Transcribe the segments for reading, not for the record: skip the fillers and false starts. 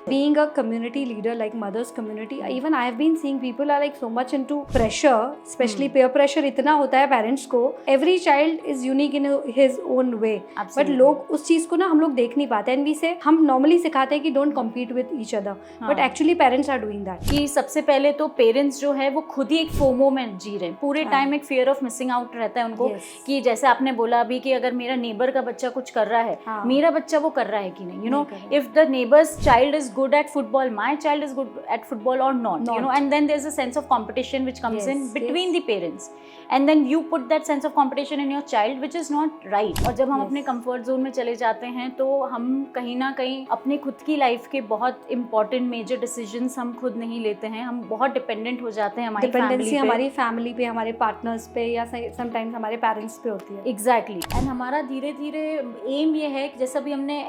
Being a community leader like mother's community, even I have been seeing people are like so much into pressure, especially peer pressure इतना होता है parents को. Every child is unique in his own way. But लोग उस चीज़ को ना हम लोग देख नहीं पाते and we say हम normally सिखाते हैं कि don't compete with each other. But actually parents are doing that. कि सबसे पहले तो पेरेंट्स जो है वो खुद ही एक फोमो में जी रहे हैं, पूरे टाइम एक फियर ऑफ मिसिंग आउट रहता है उनको. कि जैसे आपने बोला अभी कि अगर मेरा नेबर का बच्चा कुछ कर रहा है, मेरा बच्चा वो कर रहा है कि नहीं, you know, if the neighbours child is good at football, my child is good at football or not, you know, and then there's a sense of competition which comes in between the parents, and then you put that sense of competition in your child which is not right. और जब हम अपने comfort zone में चले जाते हैं तो हम कहीं ना कहीं अपने खुद की लाइफ के बहुत important major decisions हम खुद नहीं लेते हैं, हम बहुत dependent हो जाते हैं हमारी फैमिली पे, हमारे पार्टनर्स पे या समटाइम्स हमारे पेरेंट्स पे होती है. एग्जैक्टली. एंड हमारा धीरे धीरे एम ये है, जैसा भी हमने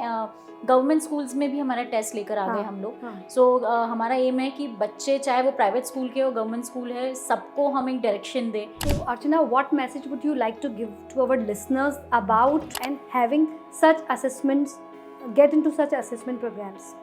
गवर्नमेंट स्कूल्स में भी हमारा टेस्ट लेकर आ गए हम लोग. सो हमारा एम है कि बच्चे चाहे वो प्राइवेट स्कूल के हो, गवर्नमेंट स्कूल है, सबको हम एक डायरेक्शन दें. So Archana, what message would you like to give to our listeners about and having such assessments, get into such assessment programs?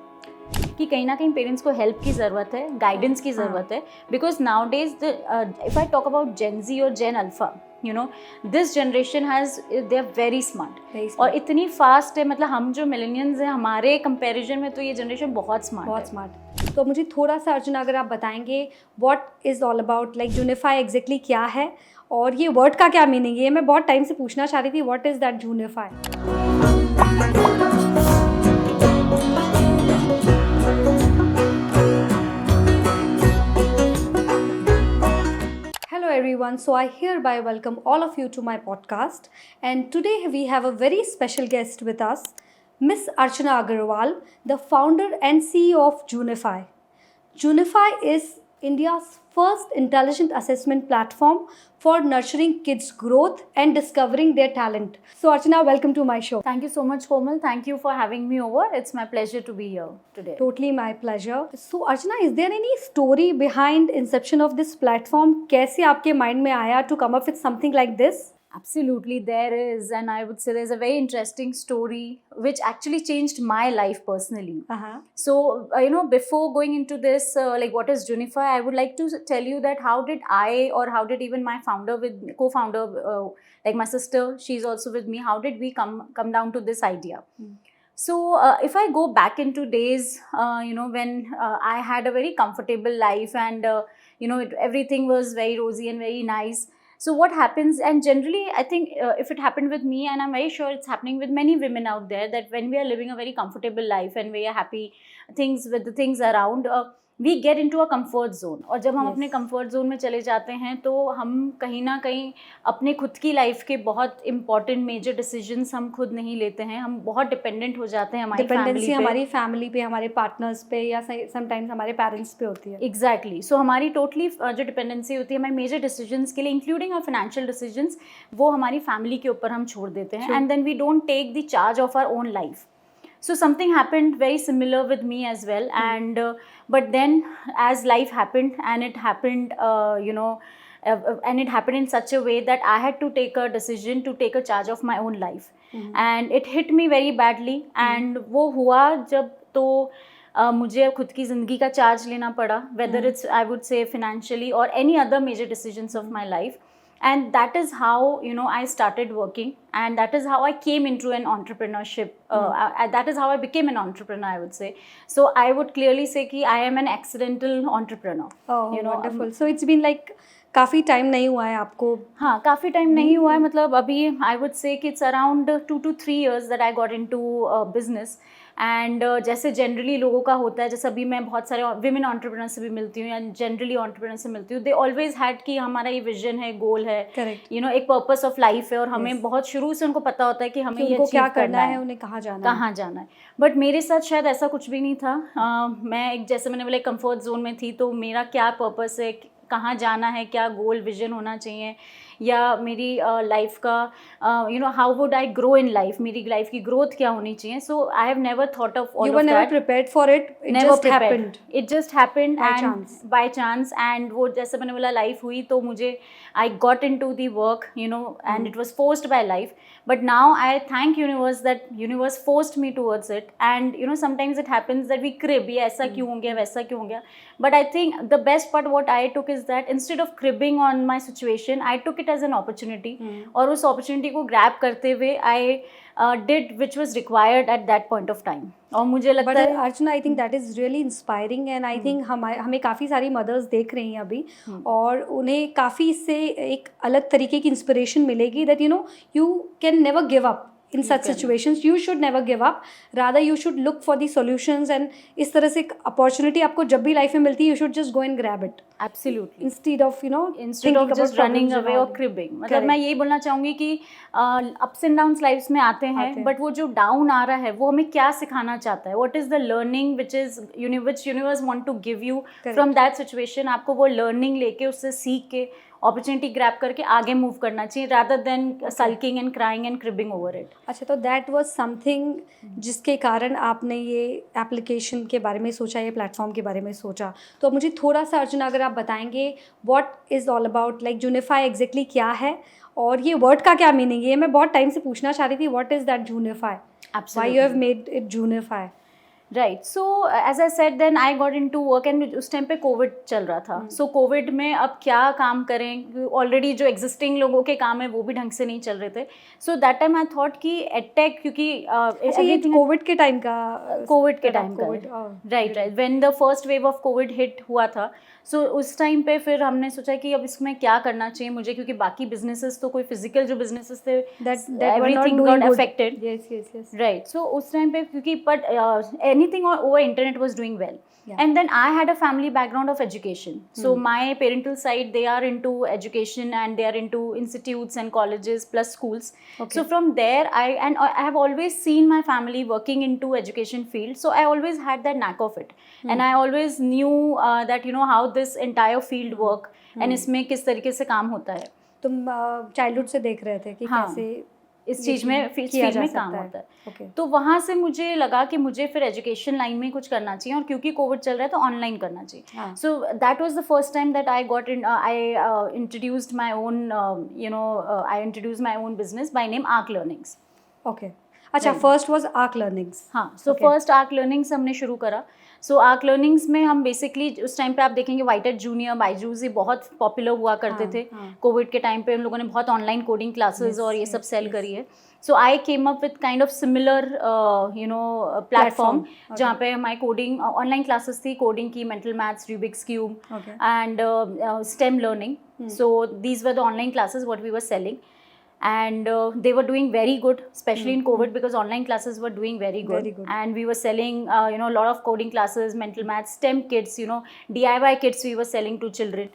कि कहीं ना कहीं पेरेंट्स को हेल्प की ज़रूरत है, गाइडेंस की ज़रूरत है. Because nowadays if I talk about Gen Z और Gen Alpha, you know, this generation has, they are very smart और इतनी फास्ट है. मतलब हम जो मिलेनियंस हैं हमारे कंपैरिजन में तो ये जनरेशन बहुत स्मार्ट. तो मुझे थोड़ा सा अर्चना अगर आप बताएंगे what is all about like Junify exactly क्या है और ये वर्ड का क्या मीनिंग है. मैं बहुत टाइम से पूछना चाह रही थी what is that Junify. Hello everyone, so I hereby welcome all of you to my podcast, and today we have a very special guest with us, Miss Archana Agarwal, the founder and CEO of Junify. Junify is India's first intelligent assessment platform for nurturing kids' growth and discovering their talent. So Archana, welcome to my show. Thank you so much, Komal. Thank you for having me over. It's my pleasure to be here today. Totally my pleasure. So Archana, is there any story behind inception of this platform? कैसे आपके mind में आया to come up with something like this? Absolutely, there is, and I would say there's a very interesting story which actually changed my life personally. So, you know, before going into this, like what is Junify, I would like to tell you that how did I, or how did even my co-founder, like my sister, she's also with me, how did we come down to this idea? So, if I go back into days, you know, when I had a very comfortable life and, you know, everything was very rosy and very nice. So what happens, and generally I think if it happened with me, and I'm very sure it's happening with many women out there, that when we are living a very comfortable life and we are happy things with the things around, we get into a comfort zone. और जब हम अपने comfort zone में चले जाते हैं तो हम कहीं ना कहीं अपने खुद की लाइफ के बहुत important major decisions हम खुद नहीं लेते हैं, हम बहुत dependent हो जाते हैं हमारी फैमिली पे, हमारे पार्टनर्स पे या समटाइम्स हमारे पेरेंट्स पे होती है. एग्जैक्टली. सो हमारी टोटली जो डिपेंडेंसी होती है हमारी मेजर डिसीजंस के लिए, इंक्लूडिंग और फाइनेंशियल डिसीजंस, वो हमारी फैमिली के ऊपर हम छोड़ देते हैं, and then we don't take the charge of our own life. So something happened very similar with me as well, and but then as life happened, and it happened, you know, and it happened in such a way that I had to take a decision to take a charge of my own life, and it hit me very badly. And वो हुआ जब तो मुझे खुद की ज़िंदगी का charge लेना पड़ा, whether it's, I would say, financially or any other major decisions of my life. And that is how, you know, I started working, and that is how I came into an entrepreneurship. That is how I became an entrepreneur, I would say. So I would clearly say कि I am an accidental entrepreneur. Oh, you know, wonderful. So it's been like काफ़ी time नहीं हुआ है आपको? हाँ, काफ़ी time नहीं हुआ है. मतलब अभी I would say कि it's around 2 to 3 years that I got into business. And जैसे जनरली लोगों का होता है, जैसे अभी मैं बहुत सारे विमेन एंटरप्रेन्योर से भी मिलती हूँ या जनरली एंटरप्रेन्योर से मिलती हूँ, दे ऑलवेज हैड कि हमारा ये विजन है, गोल है, यू नो, एक पर्पस ऑफ लाइफ है, और हमें बहुत शुरू से उनको पता होता है कि हमें ये क्या करना है, उन्हें कहाँ जाना है. बट मेरे साथ शायद ऐसा कुछ भी नहीं था. मैं एक, जैसे मैंने बोला, कंफर्ट जोन में थी, तो मेरा क्या पर्पस है, कहाँ जाना है, क्या गोल विजन होना चाहिए, या मेरी लाइफ का how would I grow in life, मेरी लाइफ की ग्रोथ क्या होनी चाहिए. So I have never thought of all You of were never that. prepared for it. It Never just prepared. happened. It just happened By and chance. by chance. And वो जैसे मैंने बोला life हुई तो मुझे I got into the work, and it was forced by life. But now I thank universe that universe forced me towards it. And sometimes it happens that we crib, ये ऐसा क्यों हो गया, वैसा क्यों हो गया. But I think the best part what I took is that instead of cribbing on my situation, I took it as an opportunity. और उस opportunity को grab करते हुए I did which was required at that point of time. और मुझे लगता है Archana, I think that is really inspiring and I think हमें काफ़ी सारी मदर्स देख रही हैं अभी और उन्हें काफ़ी इससे एक अलग तरीके की इंस्पिरेशन मिलेगी that you can never give up in such situations. You should never give up, rather you should look for the solutions and इस तरह से opportunity आपको जब भी life में मिलती है you should just go and grab it. Absolutely. Instead of just running away or cribbing. मतलब मैं यही बोलना चाहूँगी कि ups and downs lives में आते हैं but वो जो down आ रहा है वो हमें क्या सिखाना चाहता है, what is the learning which universe want to give you from that situation. आपको वो learning लेके उससे सीख के अपॉर्चुनिटी ग्रैब करके आगे मूव करना चाहिए rather than sulking and crying and cribbing over it. अच्छा, तो दैट वाज समथिंग जिसके कारण आपने ये एप्लीकेशन के बारे में सोचा, ये प्लेटफॉर्म के बारे में सोचा. तो मुझे थोड़ा सा अर्चना अगर आप बताएंगे what is all about, like Junify exactly क्या है और ये वर्ड का क्या मीनिंग है. मैं बहुत टाइम से पूछना चाह रही थी what is that Junify, why you have made it Junify. Right. So as I said then I got into work and उस टाइम पे कोविड चल रहा था. सो कोविड में अब क्या काम करें, ऑलरेडी जो एग्जिस्टिंग लोगों के काम है वो भी ढंग से नहीं चल रहे थे. So that time I thought कि एडटेक, क्योंकि ये कोविड के टाइम का right when the first wave of Covid hit हुआ था. सो उस टाइम पे फिर हमने सोचा कि अब इसमें क्या करना चाहिए मुझे, क्योंकि बाकी बिजनेसेस तो कोई फिजिकल जो बिजनेसेस थे एवरीथिंग गॉट अफेक्टेड. राइट. सो उस टाइम पे क्योंकि but anything over internet was doing well. And then I had a family background of education. So my parental side, they are into education and they are into institutes and colleges plus schools. So from there I have always seen my family working into education field. So I always had that knack of it. And I always knew that how this entire field work and इसमें किस तरीके से काम होता है. तुम childhood से देख रहे थे कि कैसे इस चीज़ में फील्ड में काम होता है. तो वहाँ से मुझे लगा कि मुझे फिर एजुकेशन लाइन में कुछ करना चाहिए और क्योंकि कोविड चल रहा है तो ऑनलाइन करना चाहिए. So that was the first time that I got in I introduced my own business by name arc learnings. Okay. अच्छा, फर्स्ट वाज आर्क लर्निंग्स. हाँ. सो फर्स्ट आर्क लर्निंग्स हमने शुरू करा. सो आर्क लर्निंग्स में हम basically उस time पे आप देखेंगे वाइटेड जूनियर, बायजूस, ये बहुत पॉपुलर हुआ करते थे. कोविड के टाइम पे उन लोगों ने बहुत ऑनलाइन कोडिंग क्लासेस और ये सब सेल करी है. So I came up with kind of similar platform जहाँ पे हमारी कोडिंग ऑनलाइन क्लासेस थी, कोडिंग की, mental maths, Rubik's cube and STEM learning. So these were the online classes what we were selling. And they were doing very good, especially in COVID, because online classes were doing very good. And we were selling a lot of coding classes, mental maths, STEM kits, DIY kits we were selling to children.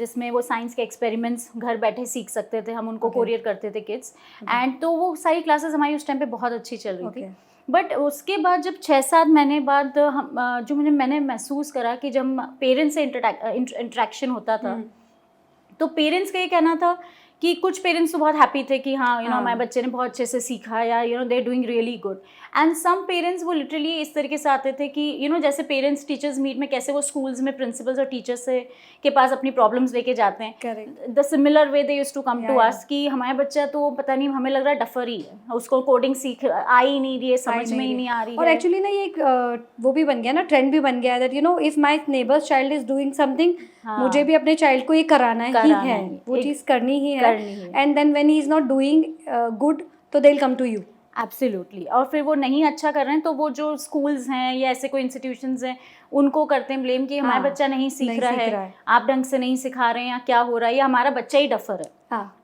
जिसमें वो science के experiments घर बैठे सीख सकते थे, हम उनको कोरियर करते थे किड्स. एंड तो वो सारी क्लासेस हमारी उस टाइम पे बहुत अच्छी चल रही थी. बट उसके बाद जब 6-7 महीने बाद जो मैंने महसूस करा कि जब पेरेंट्स से इंटरेक्शन होता था तो पेरेंट्स का ये कहना था कि कुछ पेरेंट्स तो बहुत हैप्पी थे कि हाँ हमारे बच्चे ने बहुत अच्छे से सीखा या they are doing really good. And some parents वो लिटरली इस तरीके से आते थे कि जैसे पेरेंट्स टीचर्स मीट में कैसे वो स्कूल्स में प्रिंसिपल्स और टीचर्स से के पास अपनी प्रॉब्लम्स लेके जाते हैं, the similar way they used to come to us कि हमारा बच्चा तो पता नहीं, हमें लग रहा है डफर ही है, उसको कोडिंग सीख आ ही नहीं रही है, समझ में ही नहीं आ रही है. और एक्चुअली ना ये एक वो भी बन गया ना, ट्रेंड भी बन गया that if my neighbours child is doing something, मुझे भी अपने चाइल्ड को ये कराना ही है, वो चीज़ करनी ही है. And then when he is not doing good तो they will come to you. Absolutely. और फिर वो नहीं अच्छा कर रहे हैं तो वो जो स्कूल्स हैं या ऐसे कोई इंस्टीट्यूशंस हैं उनको करते हैं ब्लेम कि हमारा बच्चा नहीं सीख रहा है, आप ढंग से नहीं सिखा रहे हैं या क्या हो रहा है, या हमारा बच्चा ही डफर है.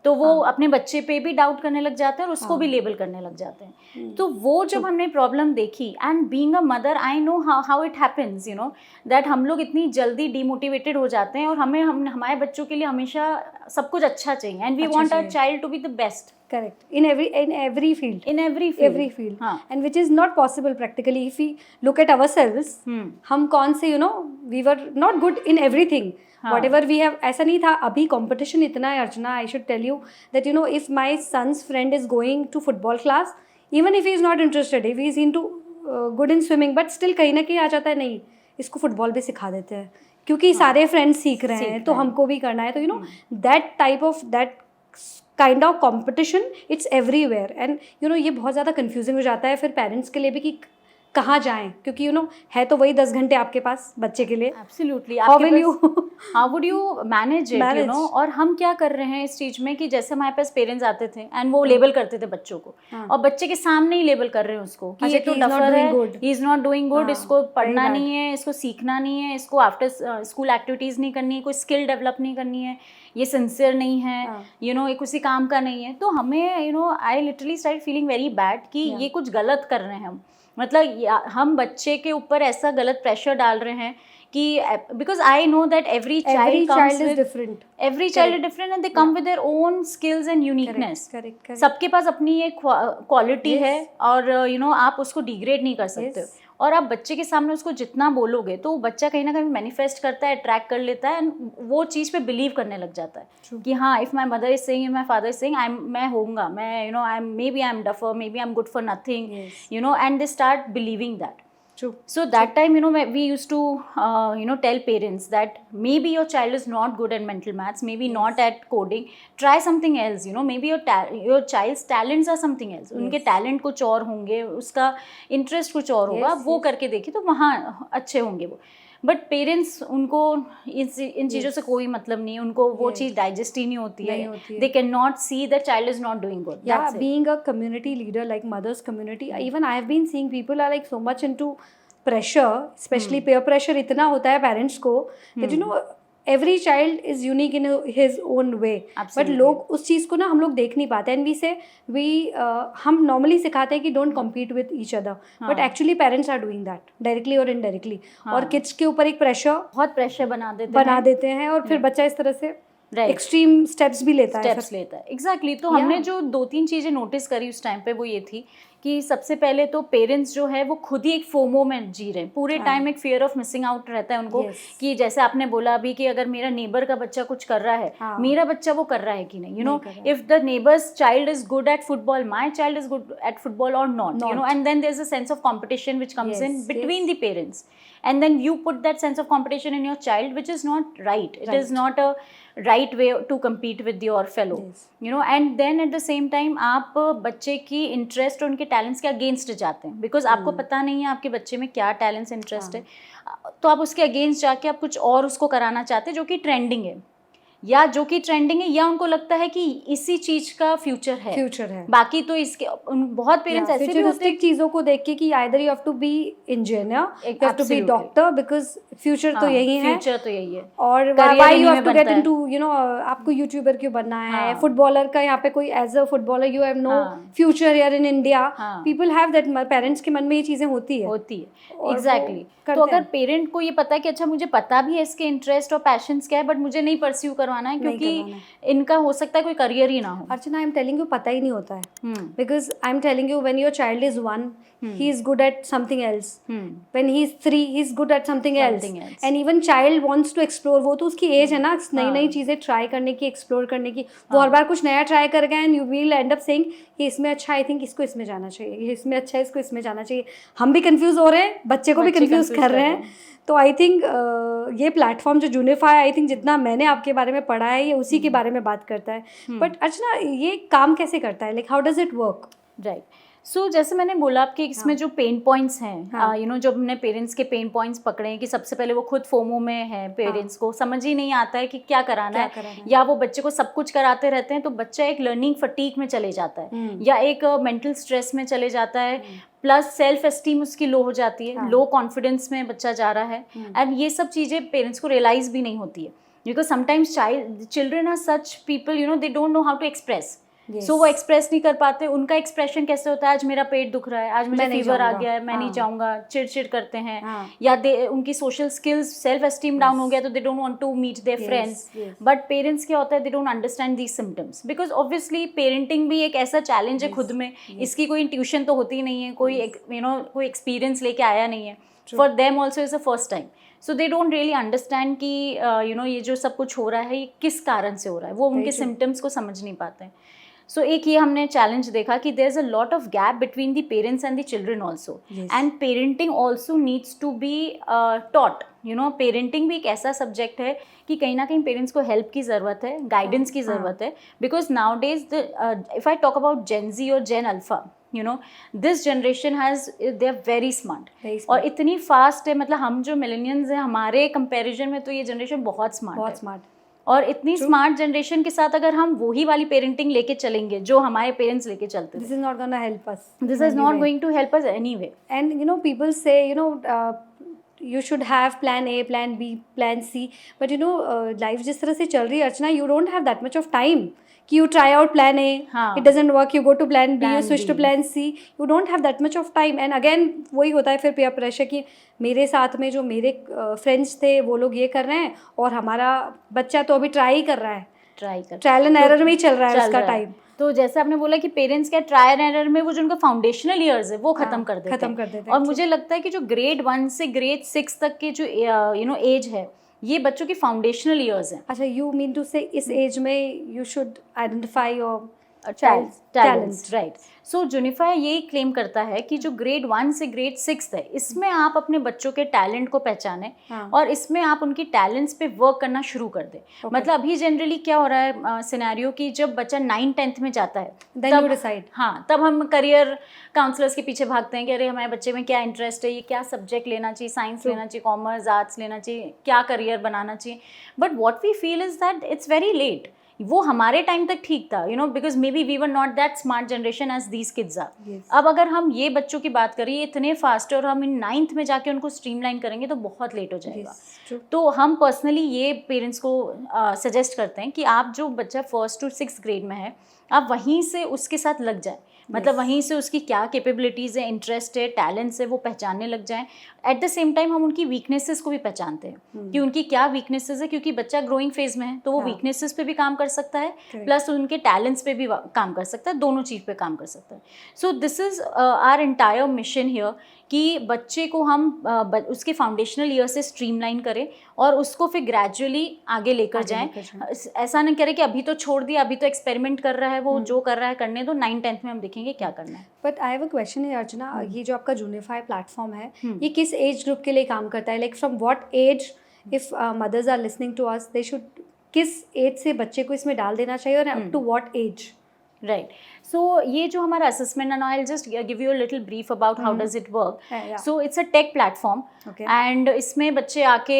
तो वो अपने बच्चे पे भी डाउट करने लग जाते हैं और उसको भी लेबल करने लग जाते हैं. तो वो जब हमने प्रॉब्लम देखी, and being a mother I know how it happens, that हम लोग इतनी जल्दी डिमोटिवेटेड हो जाते हैं और हमारे बच्चों के लिए हमेशा सब कुछ अच्छा चाहिए and we want our child to be the best. Correct. In every field. In every field. हाँ. And which is not possible practically if we look at ourselves. हम कौन से we were not good in everything. हाँ. Whatever we have, ऐसा नहीं था. अभी competition इतना है अर्चना. I should tell you that if my son's friend is going to football class, even if he is not interested, if he is into good in swimming, but still कहीं ना कहीं आ जाता है नहीं, इसको फुटबॉल भी सिखा देते हैं क्योंकि सारे फ्रेंड्स सीख रहे हैं तो हमको भी करना है. तो that type of that kind of competition, it's everywhere. And ये बहुत ज़्यादा confusing हो जाता है फिर पेरेंट्स के लिए भी कि कहाँ जाएं, क्योंकि है तो वही 10 घंटे आपके पास बच्चे के लिए. Absolutely. How would you manage it? और हम क्या कर रहे हैं इस चीज में कि जैसे हमारे पास पेरेंट्स आते थे एंड वो लेबल करते थे बच्चों को, और बच्चे के सामने ही लेबल कर रहे हैं उसको कि ये तो डफर है, ही इज नॉट डूइंग गुड, इसको पढ़ना नहीं है, इसको सीखना नहीं है, इसको आफ्टर स्कूल एक्टिविटीज नहीं करनी है, कोई स्किल डेवलप नहीं करनी है, ये सिंसियर नहीं है, ये किसी काम का नहीं है. तो हमें I literally start feeling very bad कि ये कुछ गलत कर रहे हैं हम. मतलब हम बच्चे के ऊपर ऐसा गलत प्रेशर डाल रहे हैं कि because I know that every child is different. Every child is different and they come with their own skills and uniqueness. Correct. सबके पास अपनी एक क्वालिटी है और आप उसको डिग्रेड नहीं कर सकते. और आप बच्चे के सामने उसको जितना बोलोगे तो बच्चा कहीं ना कहीं मैनिफेस्ट करता है, अट्रैक्ट कर लेता है एंड वो चीज़ पे बिलीव करने लग जाता है कि हाँ, if my mother is saying, my father is saying, मैं होऊंगा, मैं I am duffer, maybe I am good for nothing, and they start believing that. True. So that time, we used to, tell parents that maybe your child is not good at mental maths, maybe not at coding. Try something else. Maybe your child's talents are something else. उनके talent कुछ और होंगे, उसका interest कुछ और होगा, वो करके देखिए तो वहाँ अच्छे होंगे वो. बट पेरेंट्स उनको इन चीज़ों से कोई मतलब नहीं है, उनको वो चीज़ डाइजेस्ट ही नहीं होती है. They can not see that child is not doing good. Yeah, being a community leader like mother's community, even I have been seeing people are like so much into pressure, especially peer pressure इतना होता है parents को that every child is unique in his own way. But लोग उस चीज़ को ना हम लोग देख नहीं पाते and हम normally सिखाते हैं कि don't compete with each other, but actually parents are doing that directly or indirectly. और kids के ऊपर एक बहुत प्रेशर बना देते हैं और फिर बच्चा इस तरह से एक्सट्रीम स्टेप्स भी लेता है. एग्जैक्टली. तो हमने जो 2-3 चीज़ें नोटिस करी उस टाइम पे वो ये थी कि सबसे पहले तो पेरेंट्स जो है वो खुद ही एक फोमो में जी रहे हैं पूरे टाइम. एक फियर ऑफ मिसिंग आउट रहता है उनको कि जैसे आपने बोला अभी कि अगर मेरा नेबर का बच्चा कुछ कर रहा है, मेरा बच्चा वो कर रहा है कि नहीं. If the neighbours child is good at football, my child is good at football और not. And then there is a sense of competition which comes in between the parents. And then you put that sense of competition in your child, which is not right. It is not a right way to compete with your fellow. And then at the same time आप बच्चे की interest और उनके talents के against जाते हैं, because आपको पता नहीं है आपके बच्चे में क्या टैलेंट्स इंटरेस्ट है, तो आप उसके अगेंस्ट जाके आप कुछ और उसको कराना चाहते हैं जो कि ट्रेंडिंग है, या उनको लगता है कि इसी चीज का फ्यूचर है. बाकी तो इसके बहुत पेरेंट्स ऐसे भी होते हैं चीजों को देख के कि either you have to be engineer, you have to be doctor because future तो यही है. और why you have to get into आपको यूट्यूबर क्यों बनना है, फुटबॉलर का यहाँ पे कोई as a footballer you have no future here in India. People have that, parents के मन में ये चीजें होती है. एग्जैक्टली. तो अगर पेरेंट को ये पता है कि अच्छा मुझे पता भी है इसके इंटरेस्ट और पैशंस क्या है, बट मुझे नहीं परस्यू करवाना है क्योंकि इनका हो सकता है कोई करियर ही ना हो. अर्चना, आई एम टेलिंग यू पता ही नहीं होता है, because I am telling you when your child is 1 he is good at something else. When he is 3 he is good at something else. And even child wants to explore. वो तो उसकी as है ना नई चीज़ें try करने की, explore करने की. वो हर बार कुछ नया ट्राई कर गए and you will end up saying कि इसमें अच्छा, आई थिंक इसको इसमें जाना चाहिए, ये इसमें अच्छा है, इसको इसमें जाना चाहिए. हम भी कंफ्यूज हो रहे हैं, बच्चे को भी कंफ्यूज कर रहे हैं. तो आई थिंक ये प्लेटफॉर्म जो जूनिफाई, आई थिंक जितना मैंने आपके बारे में पढ़ा है ये उसी के बारे में बात करता है. बट अर्चना, ये काम कैसे करता है, like how does it work? Right. So जैसे मैंने बोला आपके इसमें जो पेन पॉइंट्स हैं, जो हमने पेरेंट्स के पेन पॉइंट्स पकड़े हैं कि सबसे पहले वो खुद फोमो में है, पेरेंट्स को समझ ही नहीं आता है कि क्या कराना है, या वो बच्चे को सब कुछ कराते रहते हैं तो बच्चा एक लर्निंग फटीक में चले जाता है, या एक मेंटल स्ट्रेस में चले जाता है, प्लस सेल्फ एस्टीम उसकी लो हो जाती है, लो कॉन्फिडेंस में बच्चा जा रहा है. एंड ये सब चीज़ें पेरेंट्स को रियलाइज भी नहीं होती है, because sometimes children are such people, they don't know how to express. So वो एक्सप्रेस नहीं कर पाते. उनका एक्सप्रेशन कैसे होता है, आज मेरा पेट दुख रहा है, आज मुझे फीवर आ गया है, मैं नहीं जाऊंगा, चिड़चिड़ करते हैं. या उनकी social skills, self esteem down हो गया तो they don't want to meet their friends. But parents क्या होता है, they don't understand these symptoms, because obviously parenting भी एक ऐसा चैलेंज है खुद में. इसकी कोई ट्यूशन तो होती नहीं है, कोई कोई एक्सपीरियंस लेके आया नहीं है. For them also is the first time. So they don't really understand कि ये जो सब कुछ हो रहा है ये किस कारण से हो रहा है. वो उनके सिम्टम्स को समझ नहीं पाते हैं. सो एक ये हमने चैलेंज देखा कि there is a lot of gap between the parents and the children also. And parenting also needs to be taught. Parenting भी एक ऐसा सब्जेक्ट है कि कहीं ना कहीं पेरेंट्स को हेल्प की ज़रूरत है, गाइडेंस की ज़रूरत है. Because nowadays if I talk about Gen Z और Gen Alpha, this generation has, they are very smart और इतनी फास्ट है. मतलब हम जो मिलेनियंस हैं, हमारे कंपैरिजन में तो ये जनरेशन बहुत स्मार्ट है. और इतनी स्मार्ट जनरेशन के साथ अगर हम वही वाली पेरेंटिंग लेके चलेंगे जो हमारे पेरेंट्स लेके चलते थे, this is not gonna help us. This is not going to help us anyway. And people say you should have plan A, plan B, plan C, but life जिस तरह से चल रही है अर्चना, you don't have that much of time कि you try out plan A, it doesn't work, you go to plan B, you switch to plan C, you don't have that much of time. and again वही होता है फिर peer pressure कि मेरे साथ में जो मेरे फ्रेंड्स थे वो लोग ये कर रहे हैं और हमारा बच्चा तो अभी ट्राई कर रहा है, ट्रायल एंड एरर में ही चल रहा है उसका टाइम. तो जैसे आपने बोला कि पेरेंट्स क्या ट्रायल एंड एरर में वो जो उनका फाउंडेशनल इयर्स है वो खत्म कर देते हैं. और मुझे लगता है कि जो ग्रेड 1 से ग्रेड 6 तक के जो एज है, ये बच्चों की फाउंडेशनल इयर्स हैं. अच्छा, यू मीन टू से इस एज में you should identify your talents, right. So Junify यही क्लेम करता है कि जो ग्रेड 1 से ग्रेड 6 है, इसमें आप अपने बच्चों के टैलेंट को पहचानें और इसमें आप उनकी टैलेंट्स पे वर्क करना शुरू कर दें. मतलब अभी जनरली क्या हो रहा है सिनेरियो कि जब बच्चा 9th-10th में जाता है तब हम करियर काउंसलर्स के पीछे भागते हैं कि अरे हमारे बच्चे में क्या इंटरेस्ट है, ये क्या सब्जेक्ट लेना चाहिए, साइंस लेना चाहिए, कॉमर्स, आर्ट्स लेना चाहिए, क्या करियर बनाना चाहिए. But what we feel is that it's very late. वो हमारे टाइम तक ठीक था, because maybe we were not that smart generation as these kids are. अब अगर हम ये बच्चों की बात करें, ये इतने फास्ट है और हम इन 9th में जाके उनको स्ट्रीमलाइन करेंगे तो बहुत लेट हो जाएगा. तो हम पर्सनली ये पेरेंट्स को सजेस्ट करते हैं कि आप जो बच्चा 1st to 6th ग्रेड में है, आप वहीं से उसके साथ लग जाए. मतलब वहीं से उसकी क्या कैपेबिलिटीज़ है, इंटरेस्ट है, टैलेंट्स है, वो पहचानने लग जाएं. एट द सेम टाइम हम उनकी वीकनेसेस को भी पहचानते हैं कि उनकी क्या वीकनेसेस है, क्योंकि बच्चा ग्रोइंग फेज में है तो वो वीकनेसेस पे भी काम कर सकता है प्लस उनके टैलेंट्स पे भी काम कर सकता है, दोनों चीज़ पे काम कर सकता है. So this is our entire mission here कि बच्चे को हम उसके फाउंडेशनल ईयर से स्ट्रीमलाइन करें और उसको फिर ग्रेजुअली आगे लेकर जाएं. ऐसा नहीं करें कि अभी तो छोड़ दिया, अभी तो एक्सपेरिमेंट कर रहा है, वो जो कर रहा है करने दो, 9th-10th में हम देखेंगे क्या करना है. But I have a question है अर्चना, ये जो आपका जूनिफाई प्लेटफॉर्म है, ये किस एज ग्रुप के लिए काम करता है? Like from what age, if mothers are listening to us, they should, किस एज से बच्चे को इसमें डाल देना चाहिए और up to what age? Right. So ये जो हमारा assessment, and I will just give you a little brief about how does it work. So it's a tech platform and इसमें बच्चे आके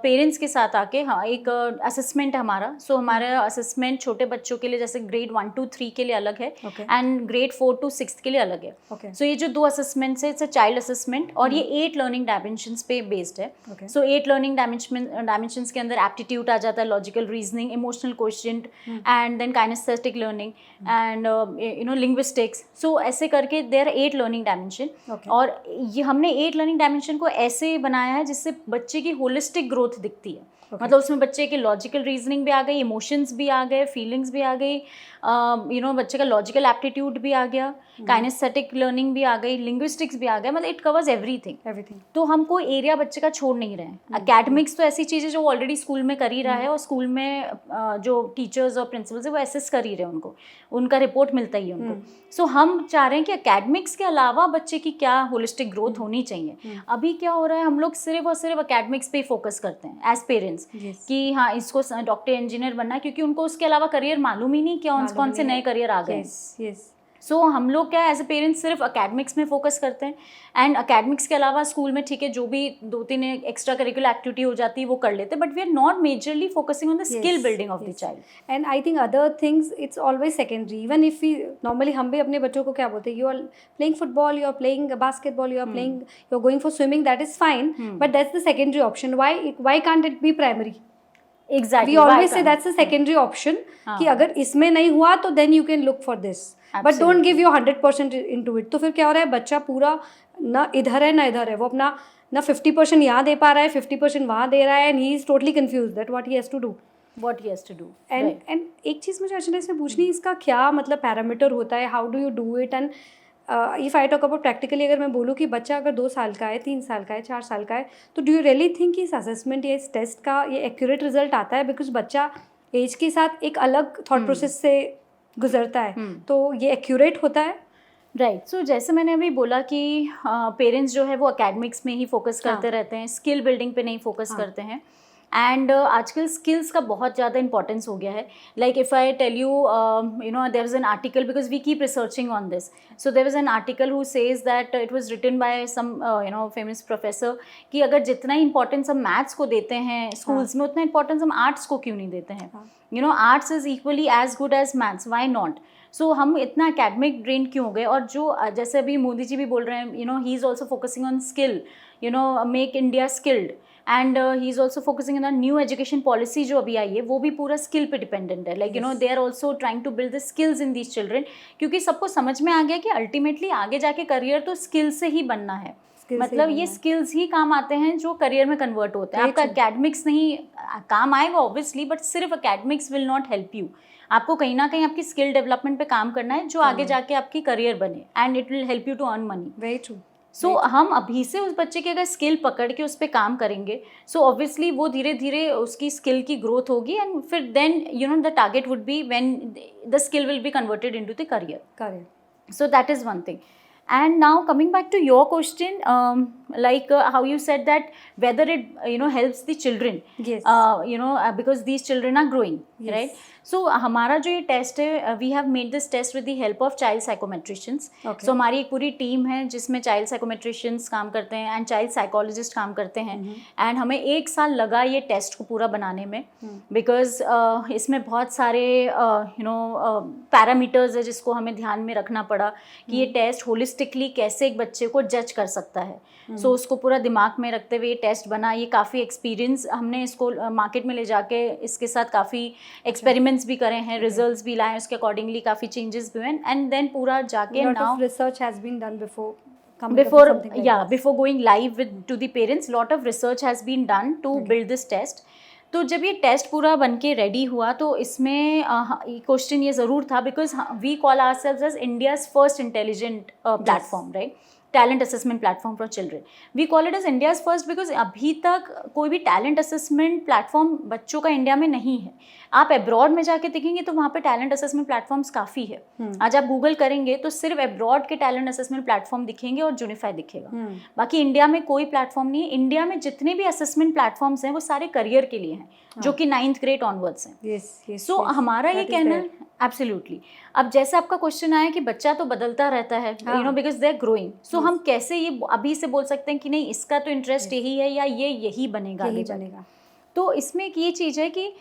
पेरेंट्स के साथ आके, हाँ, एक असेसमेंट है हमारा. सो हमारा असेसमेंट छोटे बच्चों के लिए जैसे ग्रेड 1 to 3 के लिए अलग है एंड ग्रेड 4 to 6 के लिए अलग है. सो ये जो 2 असेसमेंट्स है, इट्स अ चाइल्ड असेसमेंट और ये 8 लर्निंग डायमेंशंस पे बेस्ड है. सो 8 लर्निंग डायमेंशंस के अंदर एप्टीट्यूड आ जाता है, logical reasoning, emotional quotient and then kinaesthetic learning and linguistics. So ऐसे करके देयर 8 लर्निंग डायमेंशन. और ये हमने 8 लर्निंग डायमेंशन को ऐसे बनाया है जिससे बच्चे की होलिस्टिक ग्रोथ दिखती है. मतलब उसमें बच्चे की लॉजिकल रीजनिंग भी आ गई, इमोशंस भी आ गए, फीलिंग्स भी आ गई, बच्चे का लॉजिकल एप्टीट्यूड भी आ गया, काइनेस्थेटिक लर्निंग भी आ गई, लिंग्विस्टिक्स भी आ गया. मतलब इट कवर्स एवरीथिंग. तो हम कोई एरिया बच्चे का छोड़ नहीं रहे हैं. एकेडमिक्स तो ऐसी चीज़ है जो ऑलरेडी स्कूल में कर ही रहा है और स्कूल में जो टीचर्स और प्रिंसिपल्स है वो असेस कर ही रहे हैं, उनको उनका रिपोर्ट मिलता ही है उनको. सो हम चाह रहे हैं कि एकेडमिक्स के अलावा बच्चे की क्या होलिस्टिक ग्रोथ होनी चाहिए. अभी क्या हो रहा है, हम लोग सिर्फ और सिर्फ एकेडमिक्स पे ही फोकस करते हैं एज पेरेंट्स कि हाँ इसको डॉक्टर इंजीनियर बनना है, क्योंकि उनको उसके अलावा करियर मालूम ही नहीं, कौन से नए करियर आ गए. सो हम लोग क्या एज ए पेरेंट्स सिर्फ अकेडमिक्स में फोकस करते हैं एंड अकेडमिक्स के अलावा स्कूल में ठीक है जो भी 2-3 एक्स्ट्रा करिकुलर एक्टिविटी हो जाती है वो कर लेते हैं, but we are not majorly focusing on the skill building of the child. And I think other things it's always secondary. Even if we normally हम भी अपने बच्चों को क्या बोलते हैं, you are playing football, you are playing basketball, you are playing, you are going for swimming, that is fine, but that's the secondary option. Why can't it be primary? Exactly. We always say that's a secondary option कि अगर इसमें नहीं हुआ तो then you can look for this. But don't give your 100% into it. तो फिर क्या हो रहा है, बच्चा पूरा ना इधर है ना इधर है, वो अपना ना 50% यहाँ दे पा रहा है, 50% वहाँ दे रहा है, and he is totally confused that what he has to do. What he has to do. And एक चीज़ मुझे अर्चना इसमें पूछनी है, इसका क्या मतलब पैरामीटर होता है, how do you do it, and if I talk about practically, अगर मैं बोलूँ कि बच्चा अगर 2 साल का है, 3 साल का है, 4 साल का है, तो डू यू रियली थिंक कि इस असेसमेंट या इस टेस्ट का ये एक्यूरेट रिजल्ट आता है? बिकॉज बच्चा एज के साथ एक अलग थॉट प्रोसेस से गुजरता है, तो ये एक्यूरेट होता है? राइट. सो जैसे मैंने अभी बोला कि पेरेंट्स जो है वो एकेडमिक्स में ही फोकस करते रहते हैं, स्किल बिल्डिंग पे नहीं फोकस करते हैं. एंड आजकल स्किल्स का बहुत ज़्यादा इंपॉर्टेंस हो गया है. Like if I tell you, you know, there is an article, because we keep researching on this. So there is an article who says that it was written by some you know famous professor कि अगर जितना importance हम maths को देते हैं schools में, उतना importance हम आर्ट्स को क्यों नहीं देते हैं. You know, arts is equally as good as maths, why not. So हम इतना एकेडमिक ड्रेन क्यों हो गए? और जो जैसे अभी मोदी जी भी बोल रहे हैं, you know, he is also focusing on skill, you know, make India skilled. And he is also focusing on new education policy जो अभी आई है, वो भी पूरा स्किल पे डिपेंडेंट है. Like you know, they are also trying to build the skills in these children, क्योंकि सबको समझ में आ गया कि अल्टीमेटली आगे जाके करियर तो स्किल से ही बनना है. मतलब ये स्किल्स ही काम आते हैं जो करियर में कन्वर्ट होते हैं. आपका एकेडमिक्स नहीं काम आएगा ऑब्वियसली, बट सिर्फ academics will not help you. आपको कहीं ना कहीं आपकी स्किल डेवलपमेंट पे काम करना है जो आगे जाके आपकी करियर बने, and it will help you to earn money. Very true. So हम अभी से उस बच्चे की अगर स्किल पकड़ के उस पर काम करेंगे, सो ऑब्वियसली वो धीरे धीरे उसकी स्किल की ग्रोथ होगी, एंड फिर then you know the target would be when the skill will be converted into the career. So that is one thing. And now coming back to your question, like how you said that whether it you know helps the children, yes, you know, because these children are growing, yes, right? So हमारा जो ये test है, we have made this test with the help of child psychometricians. So हमारी एक पूरी team है जिसमें child साइकोमेट्रिशियंस काम करते हैं एंड चाइल्ड साइकोलॉजिस्ट काम करते हैं. एंड हमें 1 साल लगा ये टेस्ट को पूरा बनाने में, बिकॉज इसमें बहुत सारे यू नो पैरामीटर्स है जिसको हमें ध्यान में रखना पड़ा कि ये टेस्ट होलिस्टिकली कैसे एक बच्चे को जज कर सकता है. सो उसको पूरा दिमाग में रखते हुए ये टेस्ट बना. ये काफ़ी एक्सपीरियंस हमने इसको मार्केट में ले जाके इसके साथ काफ़ी एक्सपेरिमेंट्स भी करे हैं, रिजल्ट्स भी लाए, उसके अकॉर्डिंगली काफ़ी चेंजेस भी हुए, एंड देन पूरा जाके now research has been done before going live with to the parents. Lot of research has been done to build this test. तो जब ये टेस्ट पूरा बन के रेडी हुआ तो इसमें क्वेश्चन ये ज़रूर था, because we call ourselves as India's first intelligent platform, right, talent assessment platform for children. We call it as India's first because अभी तक कोई भी टैलेंट असेसमेंट प्लेटफॉर्म बच्चों का इंडिया में नहीं है. आप अब्रॉड में जाके देखेंगे तो वहाँ पे टैलेंट असेसमेंट प्लेटफॉर्म्स काफ़ी है. आज आप गूगल करेंगे तो सिर्फ अब्रॉड के टैलेंट असेसमेंट प्लेटफॉर्म दिखेंगे और जूनिफाई दिखेगा. बाकी इंडिया में कोई प्लेटफॉर्म नहीं है. इंडिया में जितने भी असेसमेंट प्लेटफॉर्म्स हैं वो सारे करियर के लिए हैं, जो कि 9th ग्रेड ऑनवर्ड्स हैं. सो हमारा ये कहना है एब्सोल्युटली. अब जैसे आपका क्वेश्चन आया कि बच्चा तो बदलता रहता है, you know, because they are growing. So हम कैसे ये अभी से बोल सकते हैं कि नहीं इसका तो इंटरेस्ट यही है या ये यही बनेगा. तो इसमें एक ये चीज़ है कि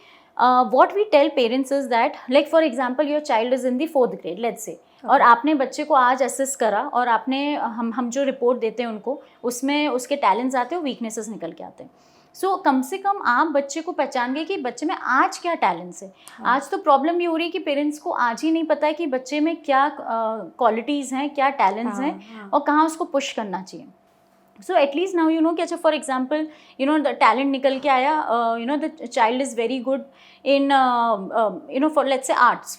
what we tell parents is that, like for example your child is in the 4th grade, let's say, और आपने बच्चे को आज असेस करा और आपने हम जो रिपोर्ट देते हैं उनको, उसमें उसके टैलेंट्स आते हैं, वीकनेसेस निकल के आते हैं. सो कम से कम आप बच्चे को पहचान गए कि बच्चे में आज क्या टैलेंट्स है. आज तो प्रॉब्लम ये हो रही है कि पेरेंट्स को आज ही नहीं पता है कि बच्चे में क्या क्वालिटीज़ हैं, क्या टैलेंट्स हैं और कहाँ उसको पुश करना चाहिए. So at least now you know कि अच्छा for example you know the talent निकल के आया, you know the child is very good in you know for let's say arts,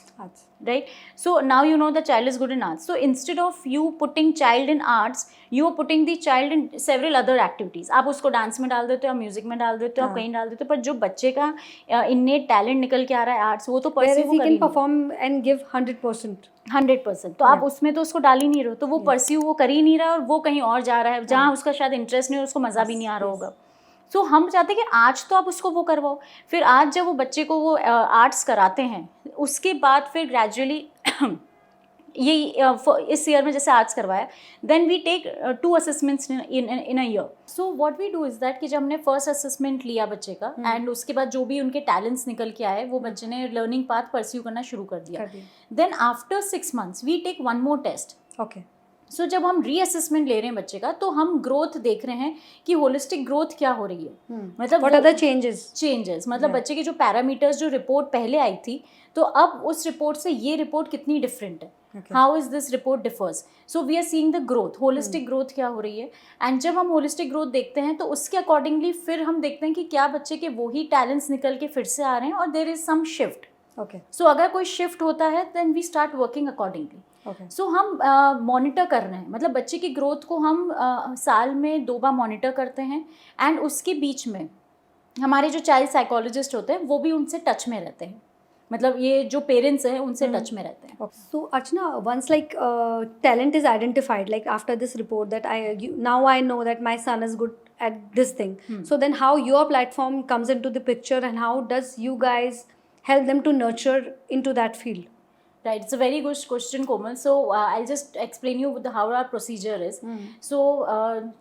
right? So now you know the child is good in arts. So instead of you putting child in arts, you are putting the child in several other activities. आप उसको dance में डाल देते हो, music में डाल देते हो, आप कहीं डाल देते हो, पर जो बच्चे का innate talent निकल के आ रहा है आर्ट्स, वो तो pursue he can perform and give 100%. 100%. तो आप उसमें तो उसको डाल ही नहीं रहे हो, तो वो परस्यू वो कर ही नहीं रहा है और वो कहीं और जा रहा है जहाँ उसका शायद इंटरेस्ट नहीं, उसको मज़ा भी नहीं आ रहा होगा. सो हम चाहते हैं कि आज तो आप उसको वो करवाओ, फिर आज जब वो बच्चे को वो आर्ट्स कराते हैं, उसके बाद फिर ग्रेजुअली ये इस ईयर में जैसे आर्ट्स करवाया, then we take 2 assessments in a year. So what we do is that कि जब हमने फर्स्ट असेसमेंट लिया बच्चे का एंड उसके बाद जो भी उनके टैलेंट्स निकल के आए, वो बच्चे ने लर्निंग पाथ परस्यू करना शुरू कर दिया. Then after 6 months we take 1 more test. Okay. So जब हम रीअसेसमेंट ले रहे हैं बच्चे का, तो हम ग्रोथ देख रहे हैं कि होलिस्टिक ग्रोथ क्या हो रही है, मतलब व्हाट आर द चेंजेस, मतलब बच्चे के जो पैरामीटर्स, जो रिपोर्ट पहले आई थी, तो अब उस रिपोर्ट से ये रिपोर्ट कितनी डिफरेंट है, how is this report differs. So we are seeing the growth, holistic growth क्या हो रही है. एंड जब हम होलिस्टिक ग्रोथ देखते हैं तो उसके अकॉर्डिंगली फिर हम देखते हैं कि क्या बच्चे के वही टैलेंट्स निकल के फिर से आ रहे हैं, और there is some shift. Okay, so अगर कोई शिफ्ट होता है then we start working accordingly. So हम मॉनिटर कर रहे हैं, मतलब बच्चे की ग्रोथ को हम साल में 2 बार मॉनिटर करते हैं. एंड उसके बीच में हमारे जो चाइल्ड साइकोलॉजिस्ट होते हैं वो भी उनसे टच में रहते हैं, मतलब ये जो पेरेंट्स हैं उनसे टच में रहते हैं. So Archana, once like talent is identified, like after this report that now I know that my son is good at this thing. So then how your platform comes into the picture, and how does you guys help them to nurture into that field? Right, it's a very good question, Komal. So I'll just explain you how our procedure is. So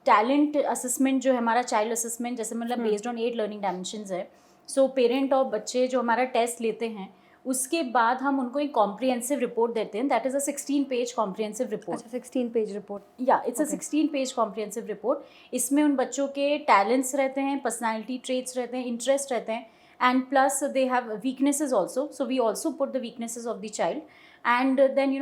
talent assessment जो है हमारा child assessment, जैसे मतलब based on 8 learning dimensions है. So parent और बच्चे जो हमारा टेस्ट लेते हैं, उसके बाद हम उनको एक कॉम्प्रिहेंसिव रिपोर्ट देते हैं. That is a 16-page comprehensive report. अच्छा, 16-page रिपोर्ट. या it's a 16-page comprehensive report. इसमें उन बच्चों के टैलेंट्स रहते हैं, पर्सनैलिटी ट्रेट्स रहते हैं, इंटरेस्ट रहते हैं, and plus they have weaknesses also, so we also put the weaknesses of the child. And then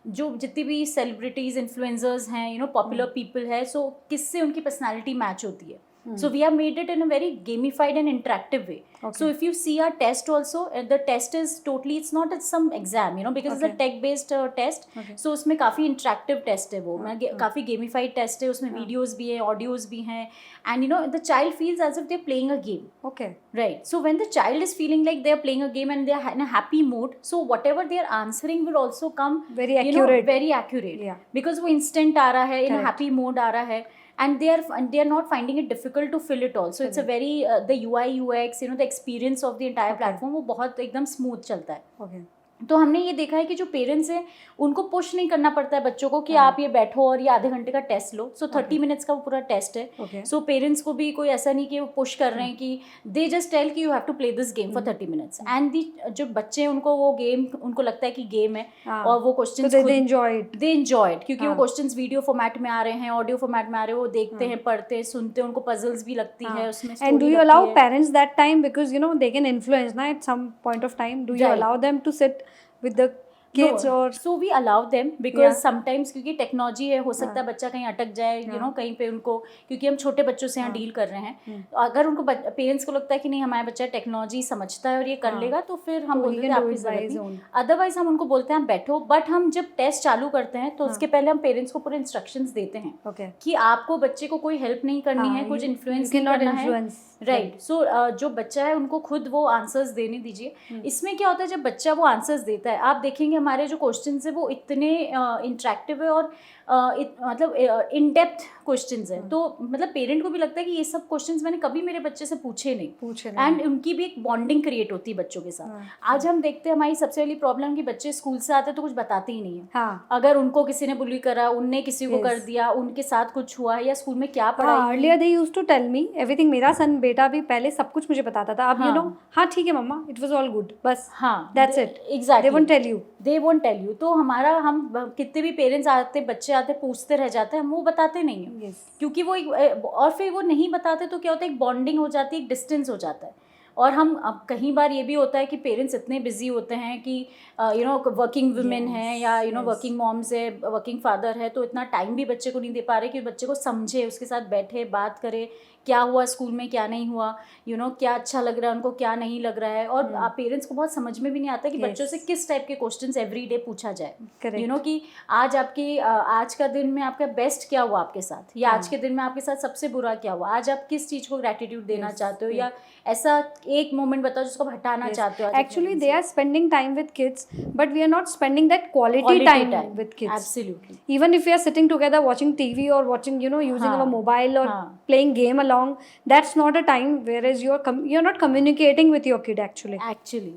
जो जितनी भी सेलिब्रिटीज, इन्फ्लुएंसर्स हैं, पॉपुलर पीपल है, सो किससे उनकी पर्सनालिटी मैच होती है. So we have made it in a very gamified and interactive way. So if you see our test also, the test is totally, it's not some exam, because it's a tech based test. So उसमें काफ़ी interactive test है वो, काफ़ी gamified test है, उसमें videos भी हैं, audios भी हैं, and the child feels as if they're playing a game. Okay. Right. So when the child is feeling like they're playing a game and they're in a happy mood, so whatever they're answering will also come very accurate. Very accurate. Yeah. Because वो instant आ रहा है, in a happy mood आ रहा है. And they are not finding it difficult to fill it all. So it's a very the UI UX, the experience of the entire platform वो बहुत एकदम smooth चलता है. Okay. तो हमने ये देखा है कि जो पेरेंट्स हैं उनको पुश नहीं करना पड़ता है बच्चों को कि आप ये बैठो और ये आधे घंटे का टेस्ट लो. सो 30 मिनट्स का वो पूरा टेस्ट है. सो पेरेंट्स को भी कोई ऐसा नहीं कि वो पुश कर रहे हैं कि दे जस्ट टेल कि you have to play this game for 30 minutes. And the जो बच्चे हैं उनको वो गेम, उनको लगता है कि गेम है, और वो क्वेश्चन दे एंजॉय इट क्योंकि वो क्वेश्चन वीडियो फॉर्मेट में आ रहे हैं, ऑडियो फॉर्मेट में आ रहे हैं, वो देखते हैं, पढ़ते हैं, सुनते हैं, उनको पजल्स भी लगती है उसमें. And do you allow parents that time, because they can influence ना at some point of time, do you allow them to sit with the kids? No. Or so we allow them because sometimes क्योंकि technology है, हो सकता है बच्चा कहीं अटक जाए, कहीं पे उनको, क्योंकि हम छोटे बच्चों से यहाँ डील कर रहे हैं. अगर उनको पेरेंट्स को लगता है कि नहीं हमारा बच्चा टेक्नोलॉजी समझता है और ये कर लेगा, तो फिर हम बोलते हैं आपकी जरूरत नहीं. अदरवाइज हम उनको बोलते हैं आप बैठो. बट हम जब टेस्ट चालू करते हैं तो उसके पहले हम पेरेंट्स को पूरे इंस्ट्रक्शंस देते हैं कि आपको बच्चे को कोई हेल्प नहीं करनी है, कुछ इन्फ्लुएंस नहीं करना है. राइट. सो जो बच्चा है उनको खुद वो आंसर्स देने दीजिए. इसमें क्या होता है, जब बच्चा वो आंसर्स देता है, आप देखेंगे हमारे जो क्वेश्चन है वो इतने इंटरेक्टिव है और मतलब इन डेप्थ क्वेश्चंस हैं. तो मतलब पेरेंट को भी लगता है कि ये सब क्वेश्चंस मैंने कभी मेरे बच्चे से पूछे नहीं. एंड उनकी भी एक बॉन्डिंग क्रिएट होती है बच्चों के साथ. आज हम देखते हैं हमारी सबसे बड़ी प्रॉब्लम कि बच्चे स्कूल से आते तो कुछ बताते ही नहीं है. अगर उनको किसी ने बुली करा, उनने किसी को कर दिया, उनके साथ कुछ हुआ है, या स्कूल में क्या पढ़ा. Earlier they used to tell me everything. मेरा सन बेटा भी पहले सब कुछ मुझे बताता था. अब हाँ ठीक है मम्मा, इट वाज ऑल गुड, बस that's it. Exactly. They won't tell you. तो हमारा, हम कितने भी पेरेंट्स आते, बच्चे आते, पूछते रह जाते हैं, हम वो बताते नहीं हैं. क्योंकि वो और फिर वो नहीं बताते तो क्या होता है, एक बॉन्डिंग हो जाती है, एक डिस्टेंस हो जाता है. और हम अब कई बार ये भी होता है कि पेरेंट्स इतने बिजी होते हैं कि वर्किंग वुमेन है, या वर्किंग मॉम्स है, वर्किंग फादर है, तो इतना टाइम भी बच्चे को नहीं दे पा रहे कि बच्चे को समझे, उसके साथ बैठे, बात करे, क्या हुआ स्कूल में, क्या नहीं हुआ, क्या अच्छा लग रहा है उनको, क्या नहीं लग रहा है. और पेरेंट्स को बहुत समझ में भी नहीं आता कि बच्चों से किस टाइप के क्वेश्चंस एवरीडे पूछा जाए. कि आज आपकी आज का दिन में आपका बेस्ट क्या हुआ आपके साथ, या आज के दिन में आपके साथ सबसे बुरा क्या हुआ, आज आप किस चीज़ को ग्रेटिट्यूड देना चाहते हो, या ऐसा एक मोमेंट बताओ जिसको हटाना चाहते हो. Actually they are spending time with kids, but we are not spending that quality time with kids. Absolutely. Even if we are sitting together watching TV or watching using our mobile or playing game along, that's not a time whereas you're not communicating with your kid actually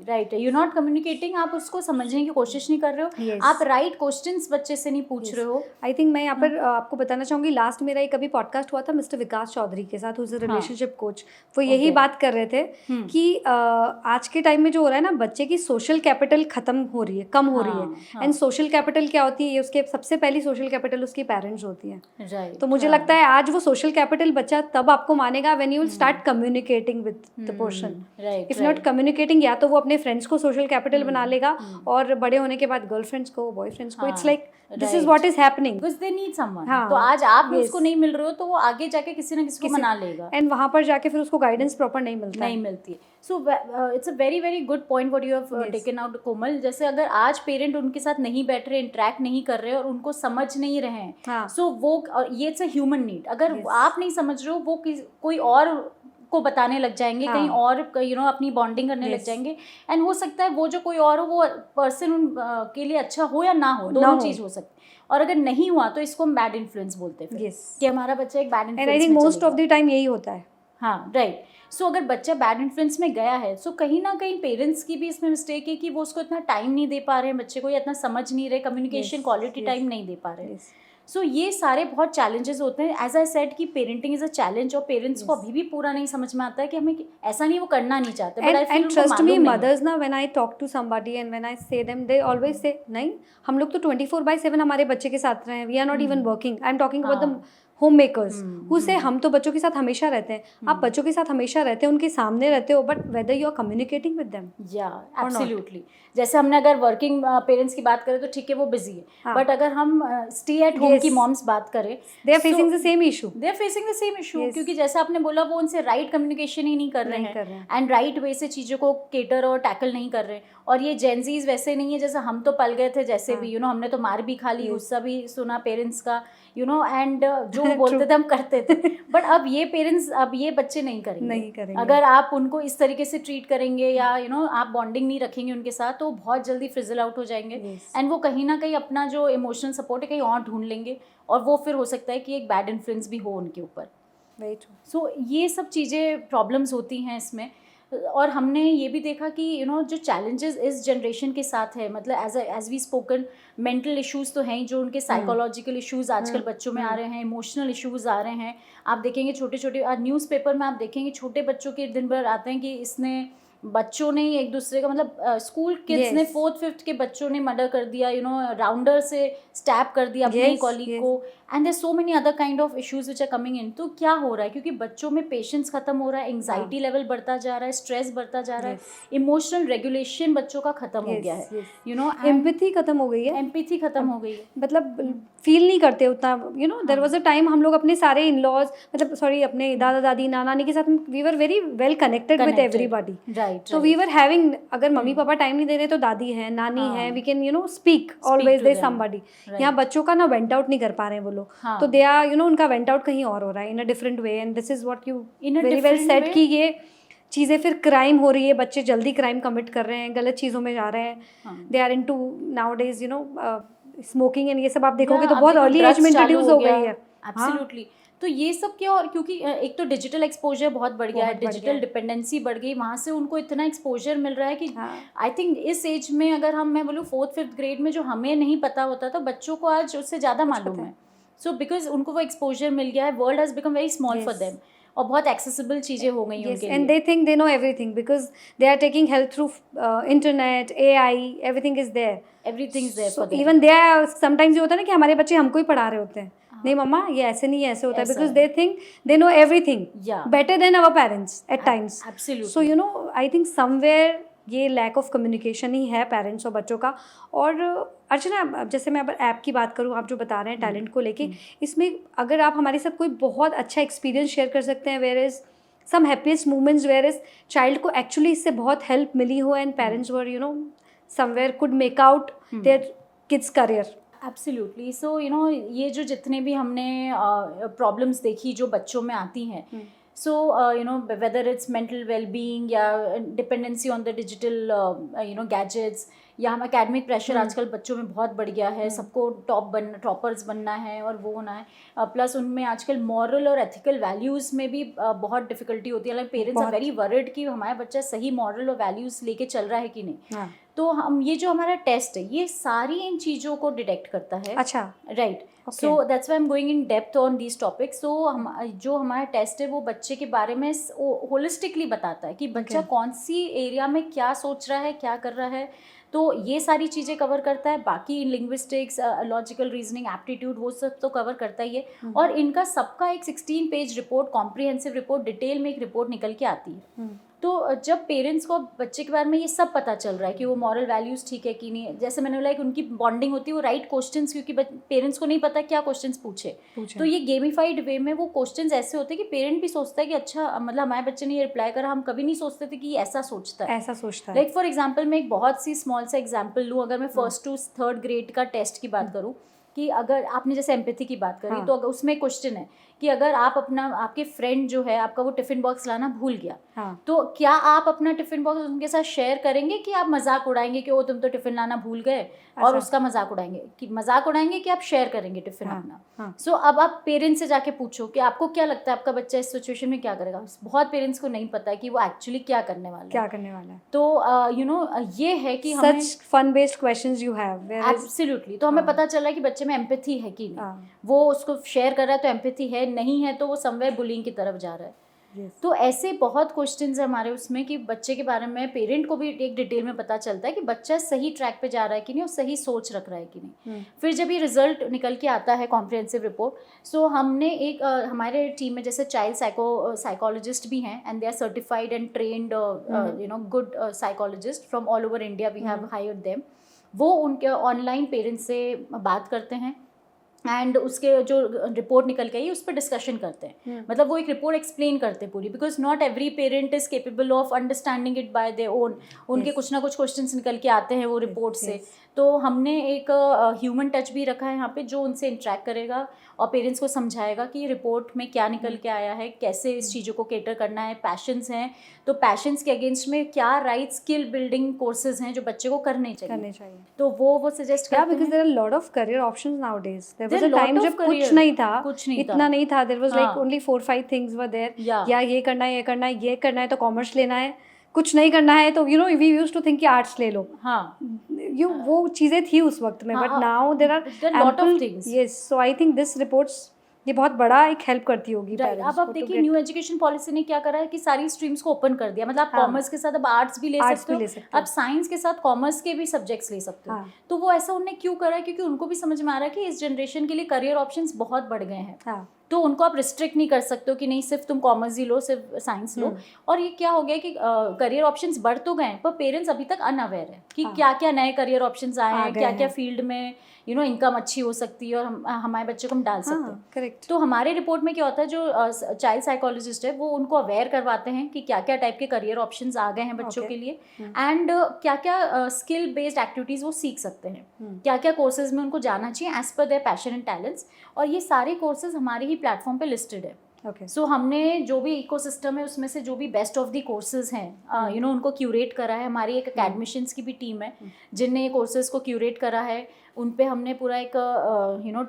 right. you're not communicating. आप उसको समझने की कोशिश नहीं कर रहे हो. आप राइट क्वेश्चंस बच्चे से नहीं पूछ रहे हो. आई थिंक मैं यहाँ पर आपको बताना चाहूँगी, लास्ट मेरा एक अभी पॉडकास्ट हुआ था मिस्टर विकास चौधरी के साथ, who is a relationship coach. वो यही बात कर रहे थे कि आज के टाइम में जो हो रहा है ना, बच्चे की सोशल कैपिटल खत्म हो रही है, कम हो रही है। एंड सोशल कैपिटल क्या होती है, उसके सबसे पहली सोशल कैपिटल उसकी पेरेंट्स होती है। तो मुझे लगता है आज वो सोशल कैपिटल बच्चा तब आपको मानेगा when you will start communicating with the person. If not communicating, या तो वो अपने फ्रेंड्स को सोशल कैपिटल बना लेगा और बड़े होने के बाद गर्लफ्रेंड्स को, बॉयफ्रेंड्स को, it's like this is what is happening, because they need someone. तो आज आप भी उसको नहीं मिल रहे हो तो वो आगे जाके किसी ना किसी को मना लेगा, एंड वहां पर जाके फिर उसको गाइडेंस प्रॉपर नहीं मिलती है। So it's a very very good point what you have taken out Komal. जैसे अगर आज पेरेंट उनके साथ नहीं बैठ रहे, इंटरेक्ट नहीं कर रहे और उनको समझ नहीं रहे हैं, सो वो ये इट्स अ ह्यूमन नीड। अगर आप नहीं समझ रहे हो, वो कोई और को बताने लग जाएंगे, कहीं और अपनी बॉन्डिंग करने लग जाएंगे। एंड हो सकता है वो जो कोई और हो, वो पर्सन उन के लिए अच्छा हो या ना हो, दोनों चीज हो सकती है। और अगर नहीं हुआ तो इसको हम बैड इन्फ्लुएंस बोलते हैं, कि हमारा बच्चा एक बैड इन्फ्लुएंस में चला गया। मोस्ट ऑफ द टाइम यही होता है। हाँ, राइट। सो अगर बच्चा बैड इन्फ्लुएंस में गया है, सो कहीं ना कहीं पेरेंट्स की भी इसमें मिस्टेक है कि वो उसको इतना टाइम नहीं दे पा रहे हैं, बच्चे को इतना समझ नहीं रहे, कम्युनिकेशन क्वालिटी टाइम नहीं दे पा रहे हैं। सो ये सारे बहुत चैलेंजेस होते हैं। एज आई सेड कि पेरेंटिंग इज अ चैलेंज, और पेरेंट्स को अभी भी पूरा नहीं समझ में आता है कि हमें ऐसा नहीं, वो करना नहीं चाहते। But I feel trust me, mothers ना, when I talk to somebody and when I say them, they always say नहीं, हम लोग तो 24/7 हमारे बच्चे के साथ रहे हैं, we are not even working. I am talking about the home makers who say हम तो बच्चों के साथ हमेशा रहते हैं। आप बच्चों के साथ हमेशा रहते हैं, उनके सामने रहते हो, but whether you are communicating with them, या एब्सोल्युटली। जैसे हमने अगर वर्किंग पेरेंट्स की बात करें तो ठीक है, वो बिजी है, बट अगर हम स्टे एट होम की मॉम्स बात करें, they are facing the same issue, क्योंकि जैसे आपने बोला, वो उनसे राइट कम्युनिकेशन ही नहीं कर रहे हैं एंड राइट वे से चीज़ों को केटर और टैकल नहीं कर रहे। और ये जेंजीज वैसे नहीं है जैसे हम तो पल गए थे, जैसे भी हमने तो मार भी खा ली, गुस्सा भी सुना पेरेंट्स का, एंड जो बोलते थे हम करते थे। बट अब ये पेरेंट्स, अब ये बच्चे नहीं करेंगे। अगर आप उनको इस तरीके से ट्रीट करेंगे या आप बॉन्डिंग नहीं रखेंगे उनके साथ, तो बहुत जल्दी फिजल आउट हो जाएंगे। एंड वो कहीं ना कहीं अपना जो इमोशनल सपोर्ट है कहीं और ढूंढ लेंगे, और वो फिर हो सकता है कि एक बैड इन्फ्लुएंस भी हो उनके ऊपर। सो ये सब चीज़ें प्रॉब्लम्स होती हैं इसमें। और हमने ये भी देखा कि जो चैलेंजेस इस जनरेशन के साथ है, मतलब as we spoken, mental issues तो हैं ही, जो उनके साइकोलॉजिकल इश्यूज आजकल बच्चों में आ रहे हैं, इमोशनल इश्यूज आ रहे हैं। आप देखेंगे छोटे छोटे, आज न्यूज़पेपर में आप देखेंगे छोटे बच्चों के दिन भर आते हैं कि इसने, बच्चों ने एक दूसरे का, मतलब स्कूल किड्स ने 4th 5th के बच्चों ने मर्डर कर दिया, राउंडर से स्टैप कर दिया अपने कॉलीग को। And there so many other kind of issues which are coming in. तो क्या हो रहा है, क्योंकि बच्चों में पेशेंस खत्म हो रहा है, एंजाइटी लेवल बढ़ता जा रहा है, स्ट्रेस बढ़ता जा रहा है, इमोशनल रेगुलेशन बच्चों का खत्म हो गया है, एम्पैथी खत्म हो गई है, मतलब फील नहीं करते उतना। देयर वाज अ टाइम हम लोग अपने सारे इन-लॉज, मतलब सॉरी, अपने दादा दादी नाना नानी के साथ we were very well connected with everybody. तो वी वर हैविंग, अगर मम्मी पापा टाइम नहीं दे रहे तो दादी है, नानी है, we can speak always, there somebody. यहाँ बच्चों का ना वेंट आउट नहीं कर पा रहे हैं वो लोग, तो दे आर उनका वेंट आउट कहीं और हो रहा है, in a different way. And this is what you very well said कि ये चीज़ें फिर क्राइम हो रही है, बच्चे जल्दी क्राइम कमिट कर रहे हैं, गलत चीज़ों में जा रहे हैं। They are into nowadays smoking and ये सब आप देखोगे तो बहुत अर्ली एज में इंट्रोड्यूस हो गई है। एब्सोल्युटली। तो ये सब क्या, और क्योंकि एक तो डिजिटल एक्सपोजर बहुत बढ़ गया है, डिजिटल डिपेंडेंसी बढ़ गई, वहाँ से उनको इतना एक्सपोजर मिल रहा है कि आई थिंक इस एज में, अगर मैं बोलूँ 4th 5th ग्रेड में, जो हमें नहीं पता होता था, बच्चों को आज उससे ज़्यादा मालूम है। सो बिकॉज उनको वो एक्सपोजर मिल गया है, world has become very small for them, और बहुत एक्सेसिबल चीज़ें हो गई उनके लिए। And they think they know everything because they are taking help through internet, AI, everything is there for them. Even they are sometimes ये होता है ना कि हमारे बच्चे हमको ही पढ़ा रहे होते हैं, नहीं मम्मा ये ऐसे नहीं है, ऐसे होता है, because they think they know everything better than our parents at times. So I think somewhere ये लैक ऑफ कम्युनिकेशन ही है पेरेंट्स और बच्चों का। और अर्चना, जैसे मैं अब ऐप की बात करूँ, आप जो बता रहे हैं टैलेंट को लेके, इसमें अगर आप हमारे साथ कोई बहुत अच्छा एक्सपीरियंस शेयर कर सकते हैं, where is some happiest moments where is child को एक्चुअली इससे बहुत हेल्प मिली हो and parents were somewhere could make out their kids career. Absolutely. So ये जो जितने भी हमने प्रॉब्लम्स देखी जो बच्चों में आती हैं, so whether it's mental well-being या dependency on the digital gadgets, या हम एकेडमिक प्रेशर आजकल बच्चों में बहुत बढ़ गया है, सबको टॉपर्स बनना है और वो होना है, प्लस उनमें आजकल मॉरल और एथिकल वैल्यूज़ में भी बहुत डिफिकल्टी होती है। Like parents are very worried कि हमारा बच्चा सही मॉरल और वैल्यूज़ लेके चल रहा है कि नहीं। तो हम ये जो हमारा टेस्ट है, ये सारी इन चीज़ों को डिटेक्ट करता है। अच्छा, right. So that's why I am going in depth on these topics. So जो हमारा टेस्ट है वो बच्चे के बारे में होलिस्टिकली बताता है कि बच्चा कौन सी एरिया में क्या सोच रहा है, क्या कर रहा है. तो ये सारी चीज़ें कवर करता है. बाकी लिंग्विस्टिक्स, लॉजिकल रीजनिंग, एप्टीट्यूड, वो सब तो कवर करता ही है. और इनका सबका एक 16 page report, comprehensive report, detail में एक रिपोर्ट निकल के आती है. तो जब पेरेंट्स को बच्चे के बारे में ये सब पता चल रहा है कि वो मॉरल वैल्यूज़ ठीक है कि नहीं, जैसे मैंने बोला कि उनकी बॉन्डिंग होती है वो राइट क्वेश्चंस, क्योंकि पेरेंट्स को नहीं पता क्या क्वेश्चंस पूछे. तो ये गेमिफाइड वे में वो क्वेश्चंस ऐसे होते हैं कि पेरेंट भी सोचता है कि अच्छा, मतलब हमारे बच्चे ने ये रिप्लाई करा, हम कभी नहीं सोचते थे कि ये ऐसा सोचता है. लाइक फॉर एग्जाम्पल मैं एक बहुत सी स्मॉल सा एग्जाम्पल लूँ. अगर मैं 1st to 3rd ग्रेड का टेस्ट की बात करूँ, कि अगर आपने जैसे एम्पैथी की बात करी, तो अगर उसमें क्वेश्चन है कि अगर आप आपके फ्रेंड जो है आपका वो टिफिन बॉक्स लाना भूल गया, तो क्या आप अपना टिफिन बॉक्स उनके साथ शेयर करेंगे कि आप मजाक उड़ाएंगे कि वो तुम तो टिफिन लाना भूल गए, और उसका मजाक उड़ाएंगे, कि मजाक उड़ाएंगे कि आप शेयर करेंगे टिफिन अपना. सो अब आप पेरेंट्स से जाके पूछो कि आपको क्या लगता है आपका बच्चा इस सिचुएशन में क्या करेगा. बहुत पेरेंट्स को नहीं पता है कि वो एक्चुअली क्या करने वाला है. तो ये है कि हमें such fun based questions you have. Absolutely. तो हमें पता चला कि बच्चे में एम्पैथी है कि नहीं. वो उसको शेयर कर रहा है तो एम्पैथी है, नहीं है तो वो समवेयर बुलिंग की तरफ जा रहा है. तो ऐसे बहुत क्वेश्चंस है हमारे उसमें कि बच्चे के बारे में पेरेंट को भी एक डिटेल में पता चलता है कि बच्चा सही ट्रैक पे जा रहा है कि नहीं और सही सोच रख रहा है कि नहीं. फिर जब ये रिजल्ट निकल के आता है कॉम्प्रिहेंसिव रिपोर्ट, सो हमने एक हमारे टीम में जैसे चाइल्ड साइकोलॉजिस्ट भी हैं, and they are certified and trained good psychologist from all over India. We have hired them. वो उनके ऑनलाइन पेरेंट्स से बात करते हैं एंड उसके जो रिपोर्ट निकल के आई उस पर डिस्कशन करते हैं. मतलब वो एक रिपोर्ट एक्सप्लेन करते हैं पूरी, because not every parent is capable of understanding it by their own. उनके कुछ ना कुछ क्वेश्चंस निकल के आते हैं वो रिपोर्ट से. तो हमने एक ह्यूमन टच भी रखा है यहाँ पे, जो उनसे इंटरेक्ट करेगा और पेरेंट्स को समझाएगा कि रिपोर्ट में क्या निकल के आया है, कैसे इस चीज़ों को केटर करना है. पैशंस हैं तो पैशंस के अगेंस्ट में क्या राइट स्किल बिल्डिंग कोर्सेज हैं जो बच्चे को करने चाहिए. तो वो सजेस्ट करते हैं. because there are a lot of career options nowadays. There was a time जब कुछ नहीं था, इतना नहीं था. There was like only 4-5 things were there. या ये करना है, ये करना है, ये करना है तो कॉमर्स लेना है, कुछ नहीं करना है तो we used to think कि आर्ट्स ले लो. वो चीज़ें थी उस वक्त में. But now there are lot of things. Yes, so I think this reports ये बहुत बड़ा एक हेल्प करती होगी. अब आप देखिए न्यू एजुकेशन पॉलिसी ने क्या करा है कि सारी स्ट्रीम्स को ओपन कर दिया. मतलब आप कॉमर्स के साथ अब आर्ट्स भी ले सकते हो, आप साइंस के साथ कॉमर्स के भी सब्जेक्ट्स ले सकते हो. तो वो ऐसा उन्होंने क्यों करा है, क्योंकि उनको भी समझ में आ रहा है कि इस जनरेशन के लिए करियर ऑप्शंस बहुत बढ़ गए हैं. तो उनको आप रिस्ट्रिक्ट नहीं कर सकते हो कि नहीं सिर्फ तुम कॉमर्स ही लो, सिर्फ साइंस लो. और ये क्या हो गया कि करियर ऑप्शंस बढ़ तो गए पर पेरेंट्स अभी तक अनअवेयर है कि क्या क्या नए करियर ऑप्शंस आए हैं, क्या क्या फील्ड में इनकम अच्छी हो सकती है और हमारे बच्चे को हम डाल सकते हैं. करेक्ट. तो हमारे रिपोर्ट में क्या होता है, जो चाइल्ड साइकोलॉजिस्ट है वो उनको अवेयर करवाते हैं कि क्या क्या टाइप के करियर ऑप्शंस आ गए हैं बच्चों के लिए, एंड क्या क्या स्किल बेस्ड एक्टिविटीज़ वो सीख सकते हैं, क्या क्या कोर्सेज में उनको जाना चाहिए as per their passion and talents. और ये सारे कोर्सेज हमारे ही प्लेटफॉर्म पे लिस्टेड है. सो हमने जो भी इकोसिस्टम है उसमें से जो भी बेस्ट ऑफ दी कोर्सेज हैं उनको क्यूरेट करा है. हमारी एक एकेडमिशियंस की भी टीम है जिनने ये कोर्सेज को क्यूरेट करा है. उन पे हमने पूरा एक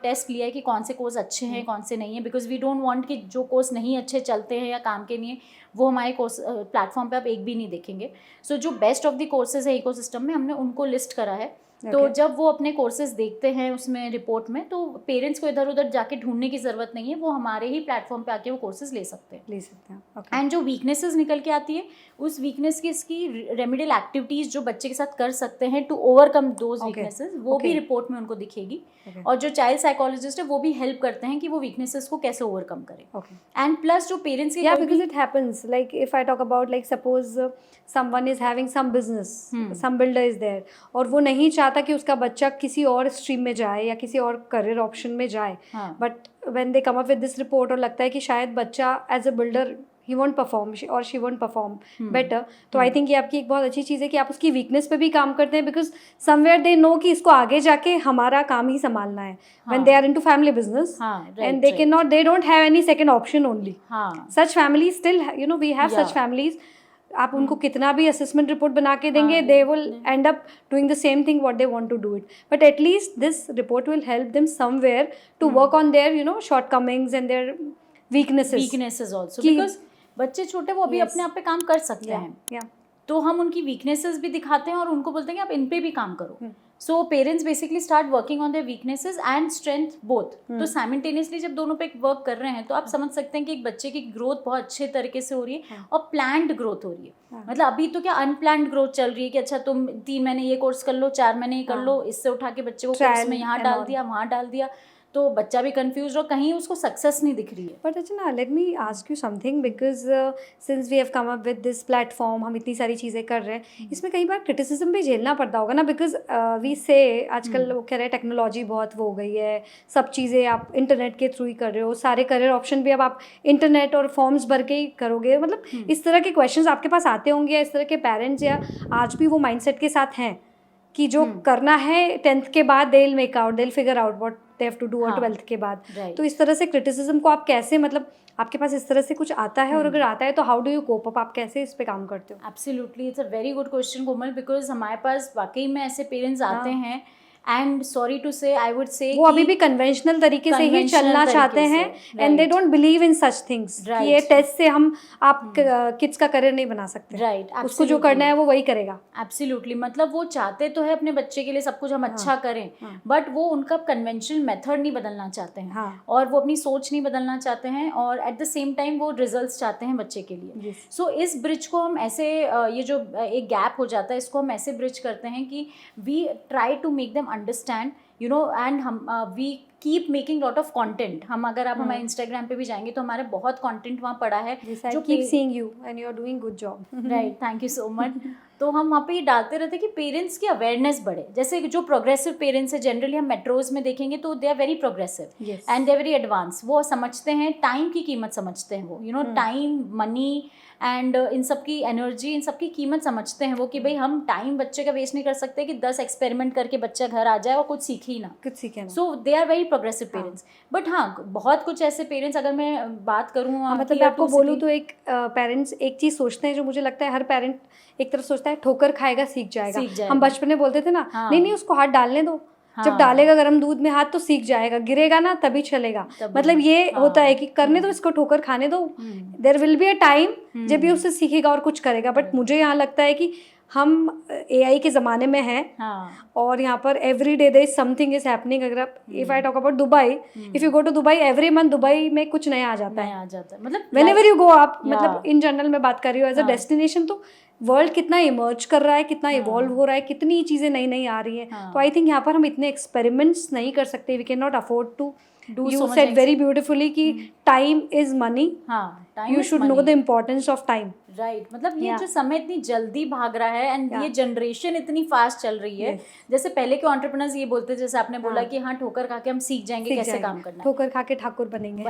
टेस्ट लिया है कि कौन से कोर्स अच्छे हैं कौन से नहीं है, बिकॉज वी डोंट वांट कि जो कोर्स नहीं अच्छे चलते हैं या काम के नहीं है वो हमारे कोर्स प्लेटफॉर्म पे आप एक भी नहीं देखेंगे. सो जो बेस्ट ऑफ द कोर्सेज है इकोसिस्टम में हमने उनको लिस्ट करा है. तो जब वो अपने कोर्सेज देखते हैं उसमें रिपोर्ट में, तो पेरेंट्स को इधर उधर जाके ढूंढने की जरूरत नहीं है, वो हमारे ही प्लेटफॉर्म पे आके वो कोर्सेज ले सकते हैं. एंड जो वीकनेसेस निकल के आती है उस वीकनेस की इसकी रेमेडियल एक्टिविटीज जो बच्चे के साथ कर सकते हैं टू ओवरकम दोज वीकनेसेस, वो भी रिपोर्ट में उनको दिखेगी. और जो चाइल्ड साइकोलॉजिस्ट है वो भी हेल्प करते हैं कि वो वीकनेसेस को कैसे ओवरकम करें. एंड प्लस जो पेरेंट्स के because it happens, like if I talk about like suppose someone is having some business, some builder is there, और वो नहीं चाहता कि उसका बच्चा किसी और स्ट्रीम में जाए या किसी और करियर ऑप्शन में जाए, but when they come up with this report और लगता है कि शायद बच्चा as a builder he won't perform or she won't perform better, तो I think ये आपकी एक बहुत अच्छी चीज़ है कि आप उसकी वीकनेस पे भी काम करते हैं, because somewhere they know कि इसको आगे जाके हमारा काम ही संभालना है. when they are into family business and they don't have any second option only. such families still we have such families. आप उनको कितना भी असेसमेंट रिपोर्ट बना के देंगे, they will end up doing the same thing what they want to do it, but at least this report will help them somewhere to work on their shortcomings and their weaknesses also, because बच्चे छोटे वो अभी अपने आप पे काम कर सकते हैं. तो हम उनकी वीकनेसेस भी दिखाते हैं और उनको बोलते हैं कि आप इन पे भी काम करो. So parents basically start working on their weaknesses and strength both. तो साइमल्टेनियसली जब दोनों पे वर्क कर रहे हैं तो आप समझ सकते हैं कि एक बच्चे की ग्रोथ बहुत अच्छे तरीके से हो रही है और प्लान्ड ग्रोथ हो रही है. मतलब अभी तो क्या अनप्लान्ड ग्रोथ चल रही है कि अच्छा तुम 3 महीने ये कोर्स कर लो, 4 महीने ये कर लो, इससे उठा के बच्चे को कोर्स में यहाँ डाल दिया, वहाँ डाल दिया, तो बच्चा भी कंफ्यूज और कहीं उसको सक्सेस नहीं दिख रही है. But Archana, let me ask you something, because since we have come up with this platform, हम इतनी सारी चीज़ें कर रहे हैं, इसमें कई बार क्रिटिसिज्म भी झेलना पड़ता होगा ना, बिकॉज वी से आजकल वो कह रहे हैं टेक्नोलॉजी बहुत वो हो गई है, सब चीज़ें आप इंटरनेट के थ्रू ही कर रहे हो, सारे करियर ऑप्शन भी अब आप इंटरनेट और फॉर्म्स भर के ही करोगे. मतलब इस तरह के क्वेश्चंस आपके पास आते होंगे, या इस तरह के पेरेंट्स या आज भी वो माइंडसेट के साथ हैं कि जो करना है 10th के बाद they will make out, they will figure out what they have to do, और 12th के बाद. तो इस तरह से क्रिटिसिज्म को आप कैसे, मतलब आपके पास इस तरह से कुछ आता है, और अगर आता है तो how do you cope up, आप कैसे इस पे काम करते हो? Absolutely, it's a very good question Komal, because हमारे पास वाकई में ऐसे पेरेंट्स आते हैं एंड सॉरी टू से आई वुड से वो अभी भी कन्वेंशनल तरीके से ही चलना चाहते हैं, and they don't believe in such things कि ये टेस्ट से हम आप किड्स का करियर नहीं बना सकते. राइट, उसको जो करना है वो वही करेगा. एब्सोल्युटली, मतलब वो चाहते तो है अपने बच्चे के लिए सब कुछ हम अच्छा करें, बट वो उनका कन्वेंशनल मेथड नहीं बदलना चाहते हैं, और वो अपनी सोच नहीं बदलना चाहते हैं, और एट द सेम टाइम वो रिजल्ट्स चाहते हैं बच्चे के लिए. सो इस ब्रिज को हम ऐसे ये जो एक गैप हो जाता है, इसको हम ऐसे ब्रिज करते हैं कि we try to make them understand, you know, and हम we keep making lot of content. हम अगर आप हमारे इंस्टाग्राम पे भी जाएंगे तो हमारे बहुत कंटेंट वहाँ पड़ा है जो keep seeing you and you are doing good job. Right, thank you so much. तो हम वहाँ पे ये डालते रहते हैं कि पेरेंट्स की अवेयरनेस बढ़े. जैसे जो प्रोग्रेसिव पेरेंट्स है, जनरली हम मेट्रोज में देखेंगे तो they are very progressive and they are very advance. वो समझते हैं, टाइम की कीमत समझते हैं वो, you know, time, money and इन सब की एनर्जी, इन सब की कीमत समझते हैं वो, कि भाई हम टाइम बच्चे का वेस्ट नहीं कर सकते कि 10 एक्सपेरिमेंट करके बच्चा घर आ जाए और कुछ सीखे ही ना, कुछ सीखे ना. So they are very progressive parents. But हाँ, बहुत कुछ ऐसे पेरेंट्स, अगर मैं बात करूँ, मतलब मैं आपको बोलूँ तो एक पेरेंट्स एक चीज़ सोचते हैं जो मुझे लगता है हर पेरेंट एक तरफ सोचता है, ठोकर खाएगा सीख जाएगा. हम बचपन में बोलते थे ना, नहीं उसको हाथ डालने दो, जब डालेगा गर्म दूध में हाथ तो सीख जाएगा, गिरेगा ना तभी चलेगा. मतलब ये होता है कि करने दो इसको, ठोकर खाने दो, there will be a time जब ये उससे सीखेगा और कुछ करेगा. बट मुझे यहाँ लगता है कि हम AI के ज़माने में हैं, और यहाँ पर every day there is something is happening. अगर आप, if I talk about Dubai, if you go to Dubai, every month Dubai में कुछ नया आ जाता है. मतलब व्हेनेवर यू गो, आप मतलब इन जनरल में बात कर रही हो एज अ डेस्टिनेशन, तो वर्ल्ड कितना इमर्ज कर रहा है, कितना इवॉल्व हो रहा है, कितनी चीज़ें नई नई आ रही हैं. तो आई थिंक यहाँ पर हम इतने एक्सपेरिमेंट्स नहीं कर सकते. We can not afford to. You said very beautifully कि time is money. You should know the importance of time. Right, मतलब ये जो समय इतनी जल्दी भाग रहा है, एंड ये जनरेशन इतनी फास्ट चल रही है. जैसे पहले के एंटरप्रेन्योर्स ये बोलते, जैसे आपने बोला कि हाँ, ठोकर खा के हम सीख जाएंगे कैसे काम करना, ठोकर खा के ठाकुर बनेंगे.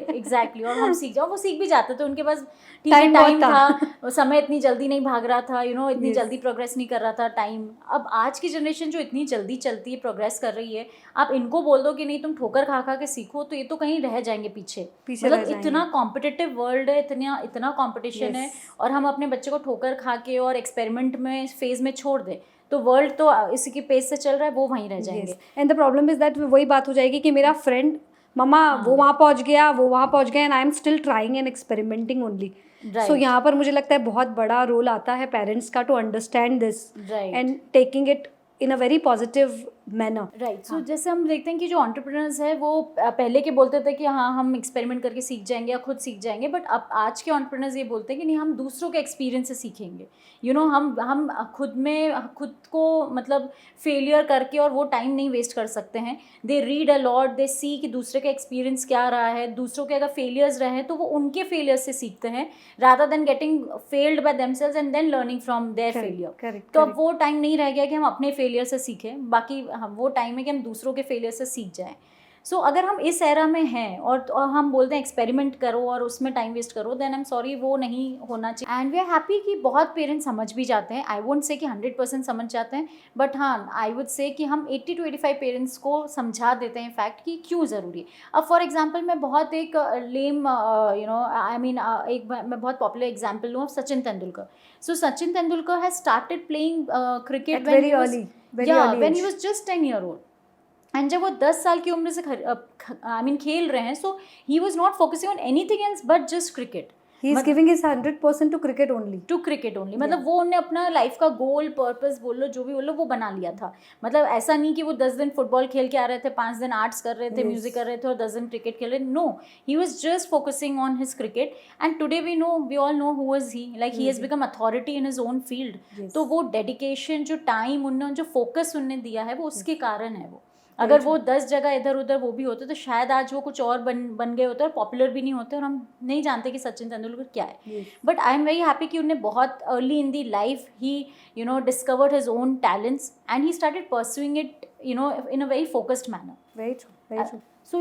एग्जैक्टली. और हम सीख जाओ, वो सीख भी जाते थे, उनके पास टाइम था, समय इतनी जल्दी नहीं भाग रहा था, यू नो, इतनी जल्दी प्रोग्रेस नहीं कर रहा था टाइम. अब आज की जनरेशन जो इतनी जल्दी चलती है, प्रोग्रेस कर रही है, आप इनको बोल दो कि नहीं तुम ठोकर खा खा के सीखो, तो ये तो कहीं रह जाएंगे पीछे. मतलब इतना कॉम्पिटिटिव वर्ल्ड है, इतना कॉम्पिटिशन है, और हम अपने बच्चे को ठोकर खा के और एक्सपेरिमेंट में फेज में छोड़ दें तो वर्ल्ड तो इसी की पेस से चल रहा है, वो वहीं रह जाएंगे. And the problem is that वही बात हो जाएगी कि मेरा फ्रेंड मम्मा वो वहाँ पहुँच गया, वो वहाँ पहुँच गया, and I am still trying and experimenting only. So यहाँ पर मुझे लगता है बहुत बड़ा रोल आता है पेरेंट्स का to understand this and taking it in a very positive manner. Right. So जैसे हम देखते हैं कि जो एंटरप्रेन्योर्स है वो पहले के बोलते थे कि हाँ हम एक्सपेरिमेंट करके सीख जाएंगे या खुद सीख जाएंगे, बट अब आज के एंटरप्रेन्योर्स ये बोलते हैं कि नहीं, हम दूसरों के एक्सपीरियंस से सीखेंगे. यू नो, हम खुद को मतलब फेलियर करके और वो टाइम नहीं वेस्ट कर सकते हैं. दे रीड अ लॉट, दे सी कि दूसरे का एक्सपीरियंस क्या रहा है, दूसरों के अगर फेलियर्स रहे हैं तो वो उनके फेलियर्स से सीखते हैं, rather than getting failed by themselves and then learning from their failure. तो अब वो टाइम नहीं रह गया कि हम अपने फेलियर से सीखें, बाकी हम वो टाइम है कि हम दूसरों के फेलियर से सीख जाएं. सो अगर हम इस एरा में हैं और हम बोलते हैं एक्सपेरिमेंट करो और उसमें टाइम वेस्ट करो, देन आई एम सॉरी, वो नहीं होना चाहिए. एंड वी आर हैप्पी कि बहुत पेरेंट्स समझ भी जाते हैं. आई वोंट से कि 100% समझ जाते हैं, बट हाँ, आई वुड से कि हम 80 to 85 पेरेंट्स को समझा देते हैं फैक्ट कि क्यों ज़रूरी है. अब फॉर एग्जाम्पल मैं बहुत एक लेम यू नो आई मीन एक मैं बहुत पॉपुलर एग्जाम्पल लूँ, Sachin Tendulkar. So Sachin Tendulkar has started playing cricket when he was just 10 year old. And जब वो 10 साल की उम्र से खेल रहे हैं, so he was not focusing on anything else but just cricket. He is giving his 100% to cricket only मतलब वो उन्हें अपना लाइफ का गोल पर्पस बोल लो जो भी बोलो वो बना लिया था। मतलब ऐसा नहीं कि वो 10 दिन फुटबॉल खेल के आ रहे थे, 5 दिन आर्ट्स कर रहे थे, म्यूजिक कर रहे थे और 10 दिन क्रिकेट खेल रहे। No, he was just focusing on his cricket and today we all know who was he, like he has become authority in his own field. तो वो डेडिकेशन, जो टाइम उन्होंने, जो फोकस उन्होंने दिया है वो उसके कारण है। वो अगर वो 10 जगह इधर उधर वो भी होते तो शायद आज वो कुछ और बन गए होते और पॉपुलर भी नहीं होते और हम नहीं जानते कि सचिन तेंदुलकर क्या है। But I am very happy कि उन्हें बहुत early in the life he discovered his own talents and he started pursuing it in a very focused manner. Very true. So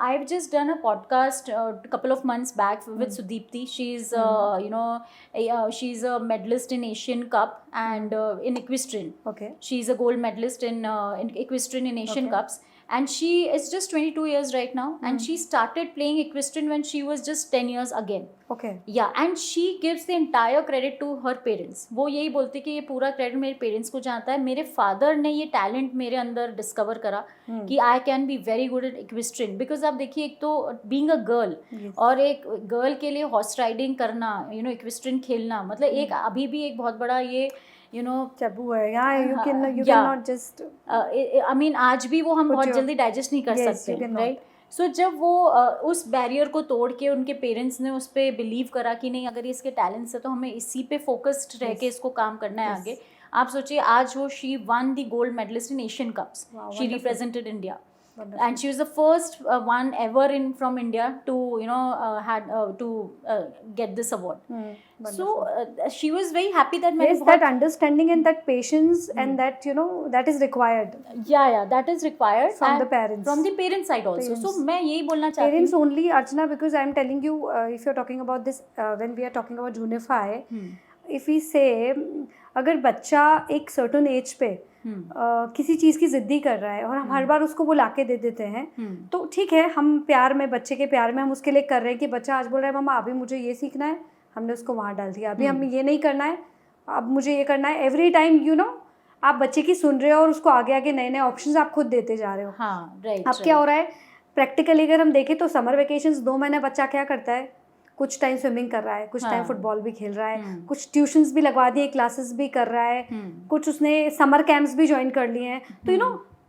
I've just done a podcast a couple of months back with Sudeepti. She's she's a medalist in Asian Cup and in equestrian. Okay. She's a gold medalist in equestrian in Asian Cups, and she is just 22 years right now, and she started playing equestrian when she was just 10 years again. Okay. Yeah, and she gives the entire credit to her parents. वो यही बोलती कि ये पूरा credit मेरे parents को जाता है। मेरे फादर ने ये टैलेंट मेरे अंदर डिस्कवर करा कि I can be very good at equestrian. Because आप देखिए, एक तो बीइंग अ गर्ल और एक गर्ल के लिए हॉर्स राइडिंग करना, इक्वेस्ट्रियन खेलना, मतलब एक अभी भी एक बहुत बड़ा ये taboo है। you cannot just I mean आज भी वो हम बहुत जल्दी डाइजेस्ट नहीं कर सकते, राइट। सो जब वो उस बैरियर को तोड़ के उनके पेरेंट्स ने उस पर बिलीव करा कि नहीं, अगर ये इसके टैलेंट्स है तो हमें इसी पे फोकस्ड रह के इसको काम करना है आगे। आप सोचिए, आज वो she won the gold medallist in Asian cups, she represented India and she was the first one ever from India to get this award. So she was very happy that that understanding and that patience and that that is required. Yeah, that is required from the parents, side also. So मैं यही बोलना चाहती हूँ, parents only, Archana, because I am telling you, if you are talking about this, when we are talking about Junify, if we say अगर बच्चा एक certain age पे किसी चीज़ की ज़िद्दी कर रहा है और हम हर बार उसको वो लाके दे देते हैं, तो ठीक है, हम प्यार में, बच्चे के प्यार में हम उसके लिए कर रहे हैं कि बच्चा आज बोल रहा है मम्मा अभी मुझे ये सीखना है, हमने उसको वहाँ डाल दिया, अभी हमें ये नहीं करना है, अब मुझे ये करना है। एवरी टाइम आप बच्चे की सुन रहे हो और उसको आगे आगे नए नए ऑप्शंस आप खुद देते जा रहे हो। अब क्या हो रहा है प्रैक्टिकली अगर हम देखें तो समर वेकेशंस 2 महीने बच्चा क्या करता है, कुछ टाइम स्विमिंग कर रहा है, कुछ टाइम फुटबॉल भी खेल रहा है, कुछ ट्यूशंस भी लगवा दिए, क्लासेस भी कर रहा है, कुछ उसने समर कैंप्स भी ज्वाइन कर लिए हैं। तो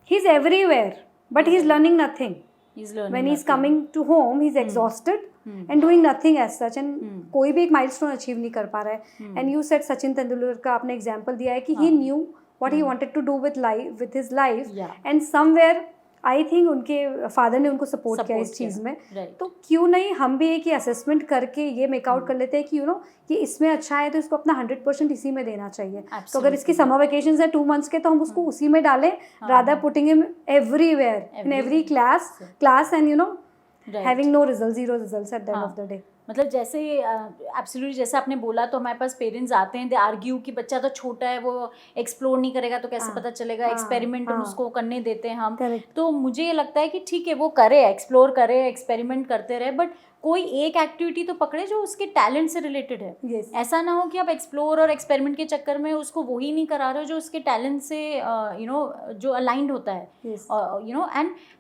he is everywhere but he is learning nothing. When he is coming to home he is exhausted and doing nothing as such, and कोई भी एक माइलस्टोन अचीव नहीं कर पा रहा है। And you said Sachin Tendulkar का आपने एग्जांपल दिया है कि he new what he wanted to do with his life, and somewhere I think उनके फादर ने उनको सपोर्ट किया इस चीज़ में। तो क्यों नहीं हम भी एक ही असेसमेंट करके ये मेकआउट कर लेते हैं कि कि इसमें अच्छा है तो इसको अपना 100% इसी में देना चाहिए। तो अगर इसकी समर वेकेशंस है 2 months के, तो हम उसको उसी में डालें, rather putting him everywhere in every class and having no result, 0 results at the end of the day. मतलब जैसे एब्सोल्युटली जैसे आपने बोला, तो हमारे पास पेरेंट्स आते हैं, दे आर्ग्यू कि बच्चा तो छोटा है, वो एक्सप्लोर नहीं करेगा तो कैसे पता चलेगा, एक्सपेरिमेंट उसको करने देते हैं हम। तो मुझे ये लगता है कि ठीक है, वो करे, एक्सप्लोर करे, एक्सपेरिमेंट करते रहे, बट कोई एक एक्टिविटी तो पकड़े जो उसके टैलेंट से रिलेटेड है। ऐसा ना हो कि आप एक्सप्लोर और एक्सपेरिमेंट के चक्कर में उसको वही नहीं करा रहे हो जो उसके टैलेंट से जो अलाइंड होता है।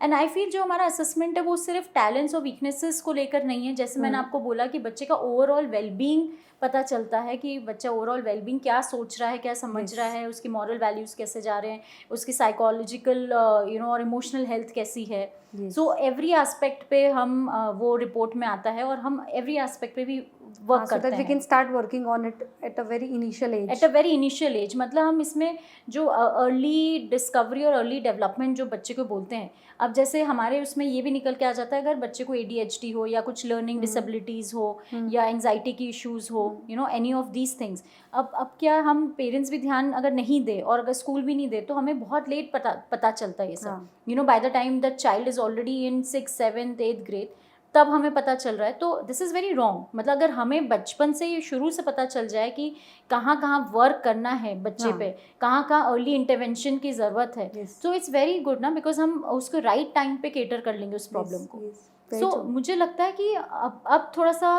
एंड आई फील जो हमारा असेसमेंट है वो सिर्फ टैलेंट्स और वीकनेसेस को लेकर नहीं है। जैसे मैंने आपको बोला कि बच्चे का ओवरऑल वेलबींग पता चलता है कि बच्चा ओवरऑल वेलबींग क्या सोच रहा है, क्या समझ रहा है, उसकी मॉरल वैल्यूज़ कैसे जा रहे हैं, उसकी साइकोलॉजिकल और इमोशनल हेल्थ कैसी है। सो एवरी एस्पेक्ट पे हम वो रिपोर्ट में आता है और हम एवरी एस्पेक्ट पे भी वर्क करते हैं। We can start working on it at a very initial age. मतलब हम इसमें जो अर्ली डिस्कवरी और अर्ली डेवलपमेंट जो बच्चे को बोलते हैं, अब जैसे हमारे उसमें ये भी निकल के आ जाता है, अगर बच्चे को ADHD हो या कुछ लर्निंग डिसेबिलिटीज़ हो या एंग्जाइटी की इश्यूज़ हो, एनी ऑफ दीज थिंग्स। अब क्या हम पेरेंट्स भी ध्यान अगर नहीं दे और अगर स्कूल भी नहीं दे तो हमें बहुत लेट पता चलता है ये सब। By the time the child is already in 6th 7th 8th grade, तब हमें पता चल रहा है। तो दिस इज़ वेरी रॉन्ग। मतलब अगर हमें बचपन से ये शुरू से पता चल जाए कि कहाँ कहाँ वर्क करना है बच्चे पे, कहाँ कहाँ अर्ली इंटरवेंशन की ज़रूरत है, तो इट्स वेरी गुड ना, बिकॉज हम उसको राइट टाइम पे केटर कर लेंगे उस प्रॉब्लम को। सो मुझे लगता है कि अब थोड़ा सा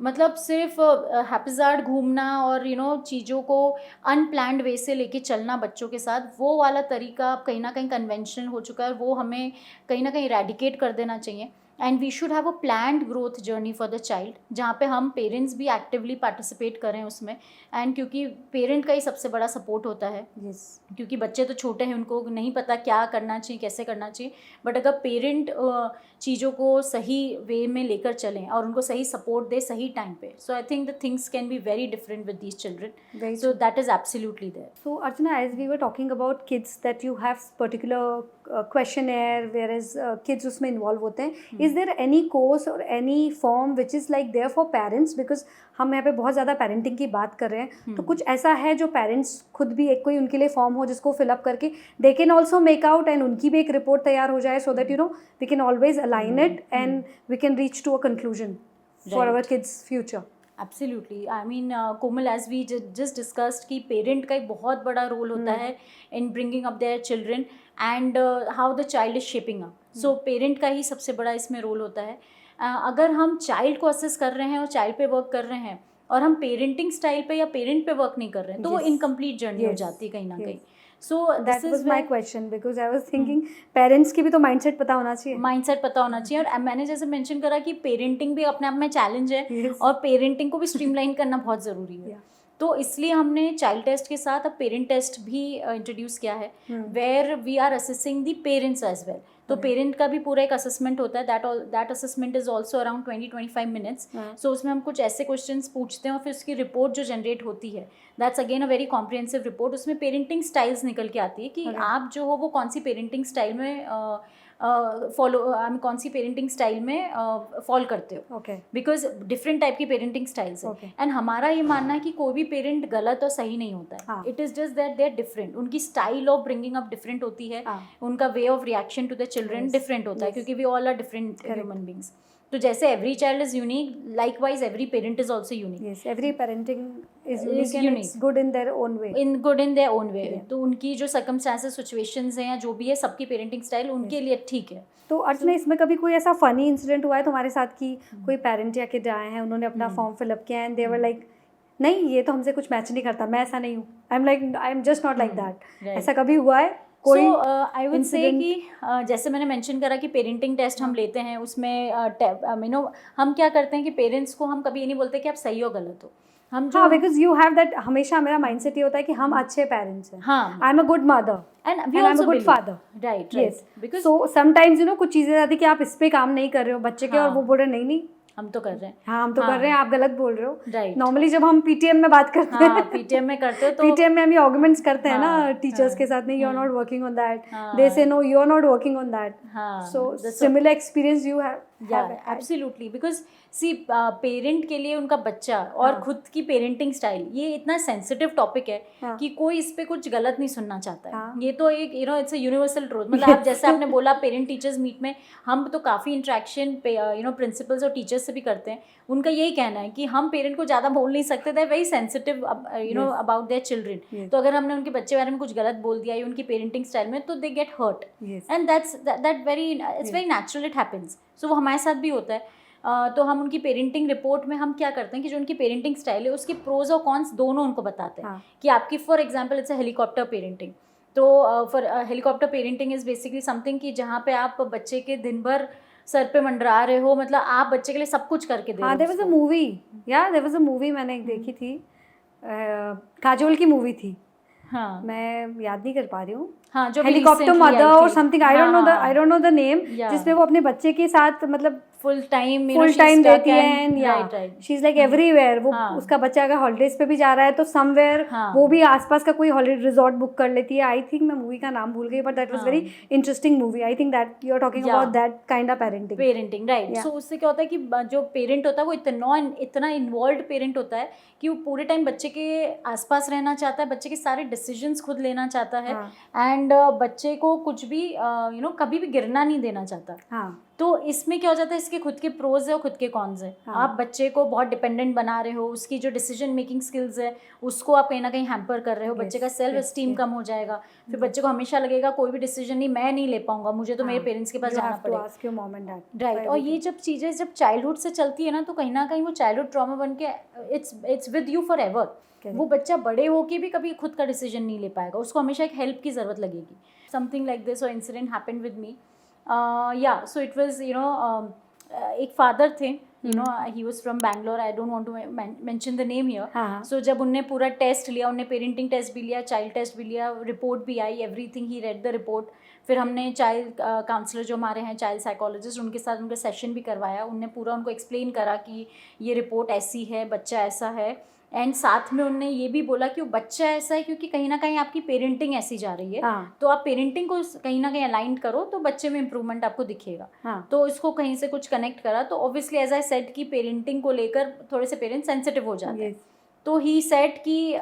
मतलब सिर्फ हैप्पीजार्ड घूमना और चीज़ों को अनप्लैंड वे से लेके चलना बच्चों के साथ, वो वाला तरीका अब कहीं ना कहीं कन्वेंशनल हो चुका है, वो हमें कहीं ना कहीं इरेडिकेट कर देना चाहिए। And we should have a planned growth journey for the child, जहाँ पे हम पेरेंट्स भी एक्टिवली पार्टिसिपेट करें उसमें। एंड क्योंकि पेरेंट का ही सबसे बड़ा सपोर्ट होता है, क्योंकि बच्चे तो छोटे हैं, उनको नहीं पता क्या करना चाहिए, कैसे करना चाहिए, बट अगर पेरेंट चीज़ों को सही वे में लेकर चलें और उनको सही सपोर्ट दे सही टाइम पे, so I think the things can be very different with these children, so that is absolutely there. So Archana, as we were talking about kids, that you have particular questionnaire whereas kids उसमें involve होते हैं, is there any course or any form which is like there for parents, because हम यहाँ पे बहुत ज़्यादा parenting की बात कर रहे हैं, तो कुछ ऐसा है जो पेरेंट्स खुद भी एक कोई उनके लिए फॉर्म हो जिसको फिलअप करके they can also make out and उनकी भी एक रिपोर्ट तैयार हो जाए, so that you know we can always align it and we can reach to a conclusion for our kids future. Absolutely. I mean, Komal, as we just discussed कि parent का एक बहुत बड़ा रोल होता है in bringing up their children and how the child is shaping up. So parent का ही सबसे बड़ा इसमें रोल होता है. अगर हम चाइल्ड को असेस कर रहे हैं और चाइल्ड पे वर्क कर रहे हैं और हम पेरेंटिंग स्टाइल पे या पेरेंट पे वर्क नहीं कर रहे हैं, तो वो इनकम्प्लीट जर्नी हो जाती है कहीं ना कहीं. So that was my question, because I was thinking parents की भी तो mindset पता होना चाहिए. माइंडसेट पता होना चाहिए, और मैंने जैसे मेंशन करा कि पेरेंटिंग भी अपने आप में चैलेंज है, और पेरेंटिंग को भी स्ट्रीमलाइन करना बहुत ज़रूरी है. तो इसलिए हमने चाइल्ड टेस्ट के साथ अब पेरेंट टेस्ट भी इंट्रोड्यूस किया है, where we are assessing the parents as well. तो पेरेंट का भी पूरा एक असेसमेंट होता है, that assessment is also around 20-25 minutes. So उसमें हम कुछ ऐसे क्वेश्चंस पूछते हैं और फिर उसकी रिपोर्ट जो जनरेट होती है, that's again a very comprehensive report. उसमें पेरेंटिंग स्टाइल्स निकल के आती है कि आप जो हो वो कौन सी पेरेंटिंग स्टाइल में कौन सी पेरेंटिंग स्टाइल में फॉलो करते हो, बिकॉज डिफरेंट टाइप की पेरेंटिंग स्टाइल्स है. एंड हमारा ये मानना है कि कोई भी पेरेंट गलत और सही नहीं होता है. It is just that they are different. उनकी style of bringing up different होती है, उनका way of reaction to the children different होता है, क्योंकि we all are different human beings. तो जैसे every child is unique, likewise every parent is also unique. Yes, every parenting is unique. It's good in their own way. Good in their own way. तो उनकी जो circumstances, situations हैं या जो भी है, सबकी parenting style उनके लिए ठीक है. तो अर्चना, इसमें कभी कोई ऐसा फनी इंसिडेंट हुआ है तुम्हारे साथ कि कोई पेरेंट या किड आए हैं, उन्होंने अपना फॉर्म फिलअप किया एंड दे वर लाइक नहीं ये तो हमसे कुछ मैच नहीं करता, मैं ऐसा नहीं हूँ, I am just not like that, ऐसा कभी हुआ है? सो आई वुड से कि जैसे मैंने मेंशन करा कि पेरेंटिंग टेस्ट हम लेते हैं, उसमें हम क्या करते हैं कि पेरेंट्स को हम कभी ये नहीं बोलते कि आप सही हो गलत हो. हम जो बिकॉज यू हैव दैट, हमेशा मेरा माइंडसेट ये होता है कि हम अच्छे पेरेंट्स हैं. I am a good mother and I am a good father. Right. Because so sometimes you know कुछ चीज़ें आती कि आप इस पे काम नहीं कर रहे हो बच्चे के, और वो बोल रहे नहीं हम तो कर रहे हैं. हम तो कर रहे हैं, आप गलत बोल रहे हो. राइट. नॉर्मली जब हम पीटीएम में बात करते हैं, पीटीएम में करते हो तो पीटीएम में हम ये आर्गुमेंट्स करते हैं ना टीचर्स के साथ, नहीं you are not working on that, they say no you are not working on that. So similar experience you have? Absolutely, because see parent के लिए उनका बच्चा और खुद की पेरेंटिंग स्टाइल ये इतना सेंसिटिव टॉपिक है कि कोई इस पे कुछ गलत नहीं सुनना चाहता है. ये तो एक इट्स अ यूनिवर्सल ट्रूथ. मतलब आप जैसे आपने बोला पेरेंट टीचर्स मीट में हम तो काफ़ी इंट्रैक्शन प्रिंसिपल्स और टीचर्स से भी करते हैं. उनका यही कहना है कि हम पेरेंट को ज़्यादा बोल नहीं सकते, थे very sensitive about their children. तो अगर हमने उनके बच्चे बारे में कुछ गलत बोल दिया या उनकी पेरेंटिंग स्टाइल में, तो they get hurt, and that very it's very natural, it happens. So वो हमारे साथ भी होता है. तो हम उनकी पेरेंटिंग रिपोर्ट में हम क्या करते हैं कि जो उनकी पेरेंटिंग स्टाइल है उसके प्रोज और कॉन्स दोनों उनको बताते हैं. कि आपकी for example it's a helicopter parenting. तो for helicopter parenting is basically something कि जहाँ पे आप बच्चे के दिन भर सर पे मंडरा रहे हो, मतलब आप बच्चे के लिए सब कुछ करके दे रहे हो. देयर वाज अ मूवी मैंने एक देखी थी, काजोल की मूवी थी. मैं याद नहीं कर पा रही हूँ. जो हेलीकॉप्टर मदर और something, I don't know the name, जिसमें वो अपने बच्चे के साथ मतलब फुल टाइम देती है and she is like everywhere. वो उसका बच्चा अगर हॉलिडेज पे भी जा रहा है तो समवेयर वो भी आसपास का कोई हॉलिडे रिजॉर्ट बुक कर लेती है. आई थिंक मैं मूवी का नाम भूल गई, but that was very interesting movie. I think that you are talking about that kind of parenting, right. So उससे क्या होता है कि जो पेरेंट होता है वो इतना इन्वॉल्व पेरेंट होता है कि वो पूरे टाइम बच्चे के आसपास रहना चाहता है, बच्चे के सारे डिसीजंस खुद लेना चाहता है, एंड बच्चे को कुछ भी कभी भी गिरना नहीं देना चाहता. तो इसमें क्या हो जाता है, इसके खुद के प्रोज है और खुद के कॉन्स है. आप बच्चे को बहुत डिपेंडेंट बना रहे हो, उसकी जो डिसीजन मेकिंग स्किल्स है उसको आप कहीं ना कहीं हैम्पर कर रहे हो. बच्चे का सेल्फ एस्टीम कम हो जाएगा. फिर बच्चे को हमेशा लगेगा कोई भी डिसीजन नहीं मैं नहीं ले पाऊंगा, मुझे तो मेरे पेरेंट्स के पास जाना पड़ेगा. राइट. और ये जब चीज़ें जब चाइल्डहुड से चलती है ना, तो कहीं ना कहीं वो चाइल्डहुड ट्रॉमा बन के it's with you for ever. वो बच्चा बड़े होके भी कभी खुद का डिसीजन नहीं ले पाएगा, उसको हमेशा एक हेल्प की ज़रूरत लगेगी. समथिंग लाइक दिस और incident happened with me. So it was एक फादर थे, you know, he was from Bangalore, I don't want to mention the name here. So जब उनने पूरा टेस्ट लिया, उनने पेरेंटिंग टेस्ट भी लिया, चाइल्ड टेस्ट भी लिया, रिपोर्ट भी आई, everything, he read the report. फिर हमने चाइल्ड काउंसलर जो हमारे हैं, चाइल्ड साइकोलॉजिस्ट, उनके साथ उनका सेशन भी करवाया. उनने पूरा उनको एक्सप्लेन करा कि ये रिपोर्ट ऐसी है, बच्चा ऐसा है. एंड साथ में उन्होंने ये भी बोला कि वो बच्चा ऐसा है क्योंकि कहीं ना कहीं आपकी पेरेंटिंग ऐसी जा रही है. तो आप पेरेंटिंग को कहीं ना कहीं अलाइन करो तो बच्चे में इम्प्रूवमेंट आपको दिखेगा. तो इसको कहीं से कुछ कनेक्ट करा. तो ऑब्वियसली एज आई सेड कि पेरेंटिंग को लेकर थोड़े से पेरेंट्स सेंसिटिव हो जाते हैं. तो ही सेड कि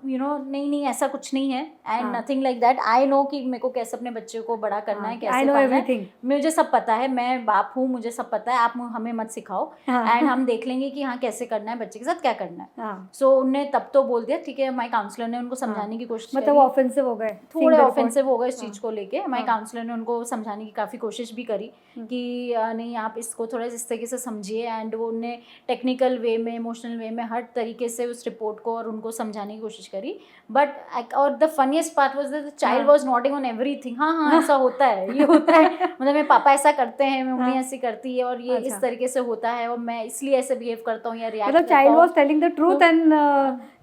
यू नो नहीं ऐसा कुछ नहीं है, and nothing like that. I know कि मेरे को कैसे अपने बच्चे को बड़ा करना है, कैसे करना है, मुझे सब पता है, मैं बाप हूँ, मुझे सब पता है, आप हमें मत सिखाओ. एंड हम देख लेंगे कि हाँ कैसे करना है, बच्चे के साथ क्या करना है. सो उनने तब तो बोल दिया ठीक है. हमारे काउंसलर ने उनको समझाने की कोशिश की, मतलब ऑफेंसिव हो गए, थोड़े ऑफेंसिव हो गए इस चीज़ को लेके. हमारे काउंसलर ने उनको समझाने की काफ़ी कोशिश भी करी कि नहीं आप इसको थोड़ा इस तरीके से समझिए. एंड वो उनने टेक्निकल वे में, इमोशनल वे में, हर तरीके से उस रिपोर्ट को और उनको समझाने की कोशिश करी. बट और the funniest part was that the child was nodding on everything. हाँ ऐसा होता है, ये होता है, मतलब मेरे पापा ऐसा करते हैं, मेरी मम्मी ऐसी करती है, और ये इस तरीके से होता है, और मैं इसलिए ऐसे बिहेव करता हूँ या रिएक्ट करता हूँ. Child was telling the truth and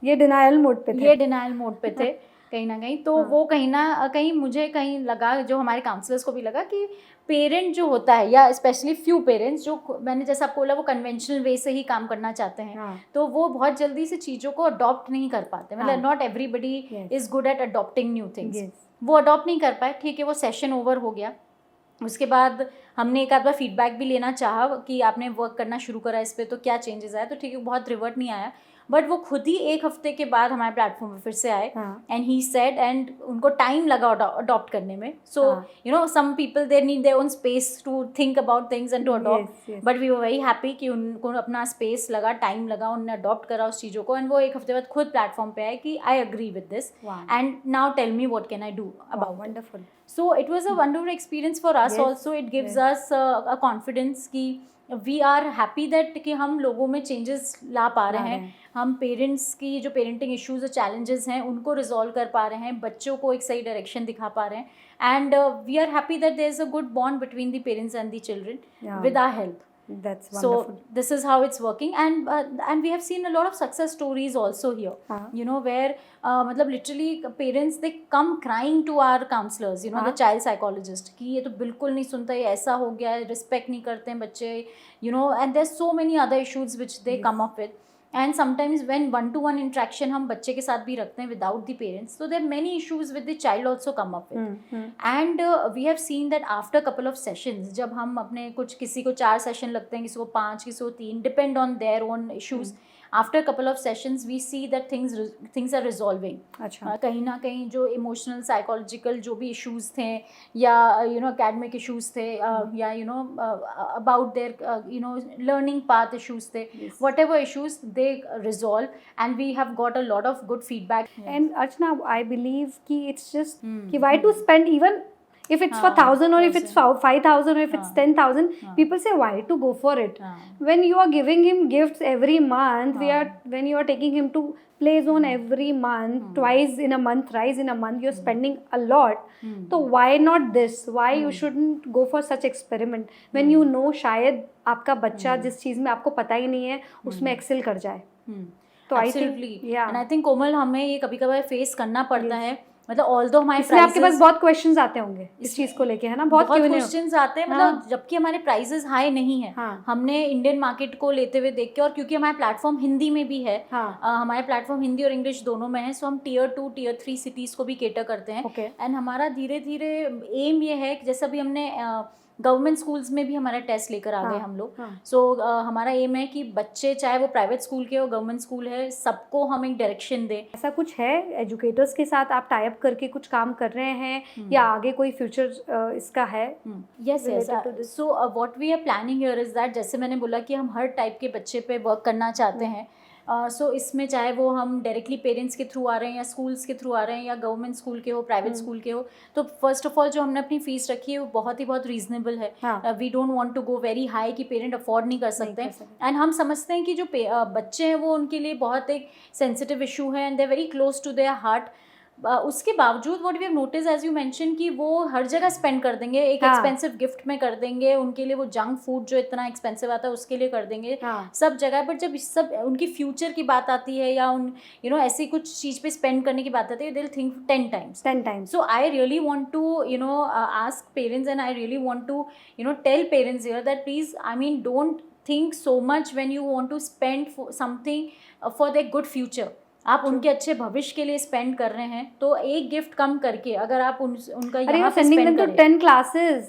ये डिनायल मोड पे थे कहीं ना कहीं. तो वो कहीं ना कहीं मुझे कहीं लगा, जो हमारे काउंसलर्स को भी लगा, कि पेरेंट जो होता है, या स्पेशली फ्यू पेरेंट्स जो, मैंने जैसा आपको बोला, वो कन्वेंशनल वे से ही काम करना चाहते हैं. तो वो बहुत जल्दी से चीज़ों को अडॉप्ट नहीं कर पाते. मतलब not everybody is good eight adopting new things. वो अडॉप्ट नहीं कर पाए. ठीक है, वो सेशन ओवर हो गया. उसके बाद हमने एक आध बार फीडबैक भी लेना चाहा कि आपने वर्क करना शुरू करा इस पर, तो क्या चेंजेस आया. तो ठीक है, बहुत रिवर्ट नहीं आया. बट वो खुद ही एक हफ्ते के बाद हमारे प्लेटफॉर्म पे फिर से आए. एंड ही सेड, एंड उनको टाइम लगा अडॉप्ट करने में. So you know, some people they need their own space to think about things and to adopt. But we were very happy कि उनको अपना स्पेस लगा, टाइम लगा, उन्होंने अडॉप्ट करा उस चीज़ों को. एंड वो एक हफ्ते बाद खुद प्लेटफॉर्म पे आए कि I agree with this, and now tell me what can I do about. Wonderful. So it was a wonderful experience for us. Also it gives us a confidence कि we are happy that कि हम लोगों में changes ला पा रहे हैं. हम parents की जो पेरेंटिंग इश्यूज और चैलेंजेस हैं उनको रिजॉल्व कर पा रहे हैं, बच्चों को एक सही डायरेक्शन दिखा पा रहे हैं. And we are happy that there is a good bond between the parents and the children with our help. That's wonderful. So this is how it's working, and we have seen a lot of success stories also here. You know, where मतलब literally parents they come crying to our counselors, you know, the child psychologist, कि ये तो बिल्कुल नहीं सुनता, ये ऐसा हो गया है, respect नहीं करते हैं बच्चे, you know, and there's so many other issues which they come up with. And sometimes when one-to-one interaction हम बच्चे के साथ भी रखते हैं without the parents, so there are many issues with the child also come up with. And we have seen that after couple of sessions, जब हम अपने किसी को 4 सेशन लगते हैं, किसी को 5, किसी को 3, depend on their own issues. After a couple of sessions, we see that things are resolving. कहीं ना कहीं जो emotional, psychological जो भी issues थे, या you know academic issues थे, या you know about their you know learning path issues थे, whatever issues they resolve, and we have got a lot of good feedback. And Archana, I believe कि it's just कि why to spend even if it's for 1,000 or if it's 5,000 or if it's 10,000, people say why to go for it. When you are giving him gifts every month, when you are taking him to play zone every month, twice in a month, thrice in a month, you're spending a lot. So why not this? Why you shouldn't go for such experiment when you know शायद आपका बच्चा जिस चीज़ में आपको पता ही नहीं है उसमें एक्सेल कर जाए. तो absolutely. And I think कोमल, हमें ये कभी कभार फेस करना पड़ता है. मतलब ऑल्दो हमारे प्राइसेस, आपके पास बहुत क्वेश्चंस आते होंगे इस चीज को लेके, है ना? बहुत क्वेश्चंस आते हैं. मतलब जबकि हमारे प्राइसेस हाई नहीं है. हमने इंडियन मार्केट को लेते हुए देख के, और क्योंकि हमारा प्लेटफॉर्म हिंदी में भी है, हमारे प्लेटफॉर्म हिंदी और इंग्लिश दोनों में है, सो हम Tier 2, Tier 3 सिटीज को भी केटर करते हैं. एंड हमारा धीरे धीरे एम ये है कि जैसा भी हमने गवर्नमेंट स्कूल्स में भी हमारा टेस्ट लेकर आ गए हम लोग. सो हमारा एम है कि बच्चे चाहे वो प्राइवेट स्कूल के हो, गवर्नमेंट स्कूल है, सबको हम एक डायरेक्शन दें. ऐसा कुछ है एजुकेटर्स के साथ आप टाई अप करके कुछ काम कर रहे हैं, या आगे कोई फ्यूचर इसका है? Yes. So what we are planning here is that, जैसे मैंने बोला कि हम हर टाइप के बच्चे पे वर्क करना चाहते हैं. सो इसमें चाहे वो हम डायरेक्टली पेरेंट्स के थ्रू आ रहे हैं, या स्कूल्स के थ्रू आ रहे हैं, या गवर्नमेंट स्कूल के हो, प्राइवेट स्कूल के हो, तो फर्स्ट ऑफ ऑल जो हमने अपनी फीस रखी है वो बहुत रीजनेबल है. We don't want to go very high कि पेरेंट अफोर्ड नहीं कर सकते. एंड हम समझते हैं कि जो बच्चे हैं वो उनके लिए बहुत एक सेंसिटिव इशू है, and they are very close to their heart. उसके बावजूद what we have notice as you mention कि वो हर जगह स्पेंड कर देंगे, एक एक्सपेंसिव गिफ्ट में कर देंगे, उनके लिए वो जंक फूड जो इतना एक्सपेंसिव आता है उसके लिए कर देंगे, सब जगह। बट जब सब उनकी फ्यूचर की बात आती है या उन ऐसी कुछ चीज पे स्पेंड करने की बात आती है, they will think 10 times. So I really want to ask parents, and I really want to tell parents here that please, I mean, don't think so much when you want to spend for something for their good future. आप उनके अच्छे भविष्य के लिए spend कर रहे हैं, तो एक गिफ्ट कम करके अगर आप उनका यहाँ पे स्पेंड करें, 10 classes,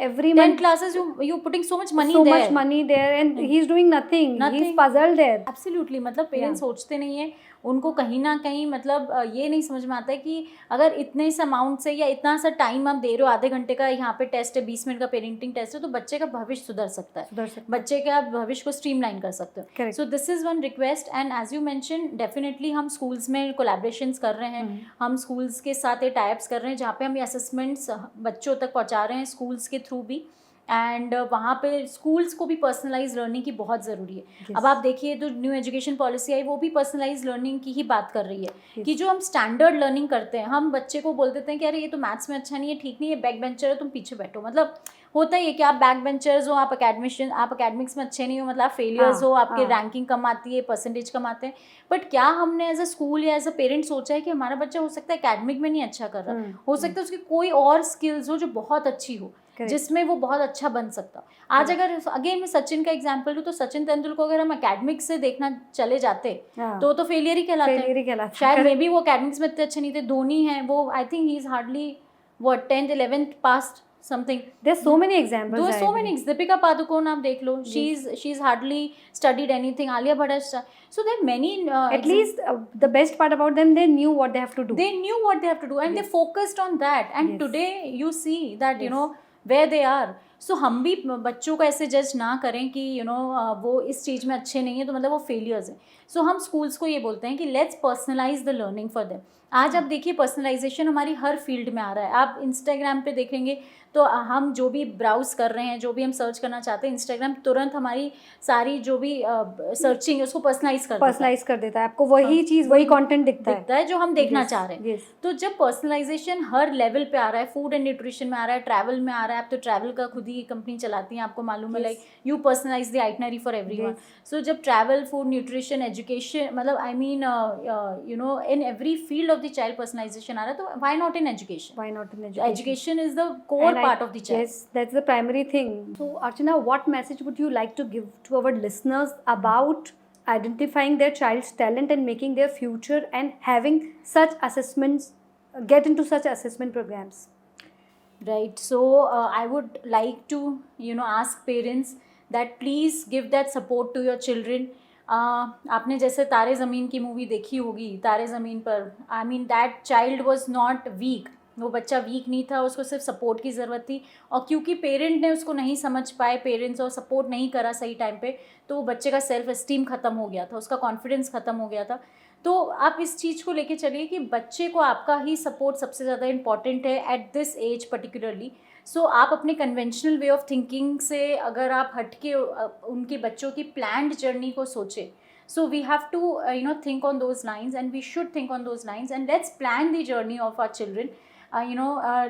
every 10 classes, you putting so much money there, and he's doing nothing. He's puzzled there. Absolutely. मतलब पेरेंट्स सोचते नहीं है, उनको कहीं ना कहीं मतलब ये नहीं समझ में आता है कि अगर इतने इस अमाउंट से या इतना सा टाइम आप दे रहे हो, आधे घंटे का यहाँ पे टेस्ट है, 20 मिनट का पेरेंटिंग टेस्ट है, तो बच्चे का भविष्य सुधर सकता है, बच्चे का भविष्य को स्ट्रीमलाइन कर सकते हो. So this is one request. And as you mention, definitely हम स्कूल्स में कोलैबोरेशंस कर रहे हैं, हम स्कूल्स के साथ ये टाइप्स कर रहे हैं जहाँ पे हम ये असेसमेंट्स बच्चों तक पहुँचा रहे हैं स्कूल्स के थ्रू भी. एंड वहाँ पे स्कूल्स को भी पर्सनलाइज लर्निंग की बहुत ज़रूरी है. अब आप देखिए, जो न्यू एजुकेशन पॉलिसी आई वो भी पर्सनलाइज लर्निंग की ही बात कर रही है कि जो हम स्टैंडर्ड लर्निंग करते हैं, हम बच्चे को बोल देते हैं कि अरे ये तो मैथ्स में अच्छा नहीं है, ठीक नहीं है, बैक बेंचर है, तुम पीछे बैठो. मतलब होता ही है कि आप बैक बेंचर्स हो, आप एकेडमिक्स में अच्छे नहीं हो, मतलब आप फेलियर्स हो, आपके रैंकिंग कम आती है, परसेंटेज कम आते हैं. बट क्या हमने एज अ स्कूल या एज अ पेरेंट सोचा है कि हमारा बच्चा हो सकता है एकेडमिक में नहीं अच्छा कर रहा, हो सकता है उसकी कोई और स्किल्स हो जो बहुत अच्छी हो, जिसमें वो बहुत अच्छा बन सकता. आज अगर अगेन मैं सचिन का एग्जांपल लूँ, तो सचिन तेंदुलकर को अगर हम एकेडमिक्स से देखना चले जाते तो फेलियर ही कहलाते हैं. शायद मे बी वो एकेडमिक्स में इतने अच्छे नहीं थे. धोनी है, वो I think he is hardly 10th 11th past something. There's so many examples. There are so many. Deepika Padukone, आप देख लो, she's hardly studied anything. Alia Bhatt has, so there are many. At least the best part about them, they knew what they have to do. They knew what they have to do, and they focused on that. And today you see that where they are. So हम भी बच्चों को ऐसे जज ना करें कि वो इस चीज़ में अच्छे नहीं है तो मतलब वो फेलियर्स हैं. सो हम स्कूल्स को ये बोलते हैं कि let's personalise the learning for them. आज आप देखिए, पर्सनलाइजेशन हमारी हर फील्ड में आ रहा है. आप इंस्टाग्राम पे देखेंगे तो हम जो भी ब्राउज कर रहे हैं, जो भी हम सर्च करना चाहते हैं, इंस्टाग्राम तुरंत हमारी सारी जो भी सर्चिंग है उसको पर्सनलाइज कर देता है. आपको वही चीज़, वही कंटेंट दिखता है जो हम देखना चाह रहे हैं. तो जब पर्सनलाइजेशन हर लेवल पे आ रहा है, फूड एंड न्यूट्रिशन में आ रहा है, ट्रैवल में आ रहा है, आप तो ट्रैवल का खुद ही कंपनी चलाती हैं, आपको मालूम है, like you personalise the itinerary for everyone. So जब ट्रैवल, फूड, न्यूट्रिशन, एजुकेशन, मतलब I mean in every field of the child personalisation आ रहा है, तो why not in education? Education is the core part of the child. Yes, that's the primary thing. So Archana, what message would you like to give to our listeners about identifying their child's talent and making their future and having such assessments, get into such assessment programs? Right. So I would like to ask parents that please give that support to your children. आपने जैसे तारे ज़मीन की movie देखी होगी, Taare Zameen Par, I mean that child was not weak. वो बच्चा week नहीं था, उसको सिर्फ सपोर्ट की ज़रूरत थी, और क्योंकि पेरेंट ने उसको नहीं समझ पाए, पेरेंट्स और सपोर्ट नहीं करा सही टाइम पे, तो वो बच्चे का सेल्फ एस्टीम ख़त्म हो गया था, उसका कॉन्फिडेंस ख़त्म हो गया था. तो आप इस चीज़ को लेके चलिए कि बच्चे को आपका ही सपोर्ट सबसे ज़्यादा इंपॉर्टेंट है एट दिस एज पर्टिकुलरली. सो आप अपने कन्वेंशनल वे ऑफ थिंकिंग से अगर आप हट के उनके बच्चों की प्लान्ड जर्नी को सोचें, so we have to think on those lines, and we should think on those lines, and let's plan the journey of our children.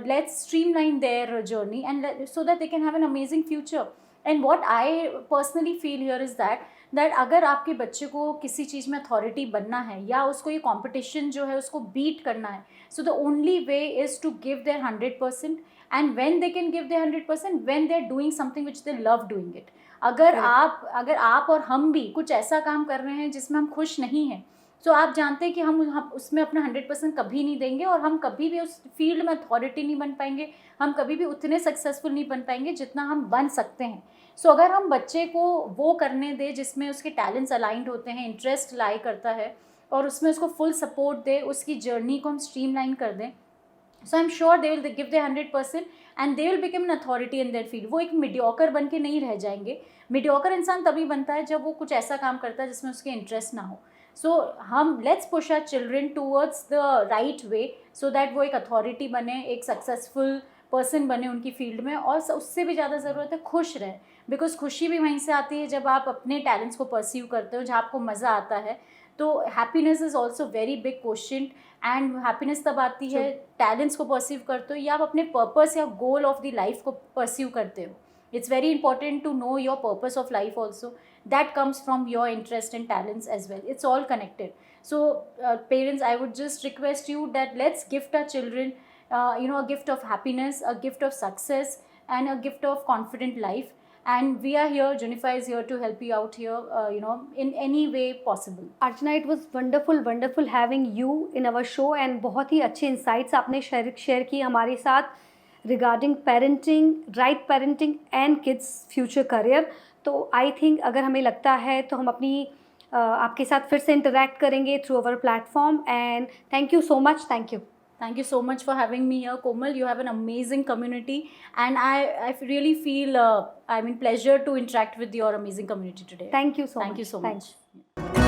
Let's streamline their journey, and so that they can have an amazing future. And what I personally feel here is that अगर आपके बच्चे को किसी चीज़ में authority बनना है या उसको ये कंपटीशन जो है उसको बीट करना है, so the only way is to give their 100%. And when they can give their 100%, when they're doing something which they love doing it. अगर आप और हम भी कुछ ऐसा काम कर रहे हैं जिसमें हम खुश नहीं हैं, तो आप जानते हैं कि हम उसमें अपना 100% कभी नहीं देंगे, और हम कभी भी उस फील्ड में अथॉरिटी नहीं बन पाएंगे, हम कभी भी उतने सक्सेसफुल नहीं बन पाएंगे जितना हम बन सकते हैं. सो अगर हम बच्चे को वो करने दें जिसमें उसके टैलेंट्स अलाइंड होते हैं, इंटरेस्ट लाई करता है, और उसमें उसको फुल सपोर्ट दें, उसकी जर्नी को हम स्ट्रीमलाइन कर दें, so I am sure they will give their 100% and they will become an authority in their field. वो एक मीडियोकर बन के नहीं रह जाएंगे. मीडियोकर इंसान तभी बनता है जब वो कुछ ऐसा काम करता है जिसमें उसके इंटरेस्ट ना हो. सो हम let's push our children towards the right way, so that वो एक अथॉरिटी बने, एक सक्सेसफुल पर्सन बने उनकी फील्ड में, और उससे भी ज़्यादा ज़रूरत है खुश रहे. बिकॉज खुशी भी वहीं से आती है जब आप अपने टैलेंट्स को परसीव करते हो, जहाँ आपको मज़ा आता है. तो happiness is also very big question. And happiness तब आती है टैलेंट्स को परसीव करते हो या आप अपने पर्पस या गोल ऑफ द लाइफ को परसीव करते हो. It's very important to know your purpose of life also. That comes from your interest and talents as well. It's all connected. So parents, I would just request you that let's gift our children a gift of happiness, a gift of success, and a gift of confident life. And we are here, Junify is here to help you out here, in any way possible. Archana, it was wonderful having you in our show, and बहुत ही अच्छे insights आपने share की हमारे साथ regarding parenting, right parenting and kids future career. तो I think अगर हमें लगता है तो हम अपनी आपके साथ फिर से interact करेंगे through our platform. And thank you so much. Thank you. Thank you so much for having me here, Komal. You have an amazing community, and I really feel pleasure to interact with your amazing community today. Thank you so much. Thank you so much.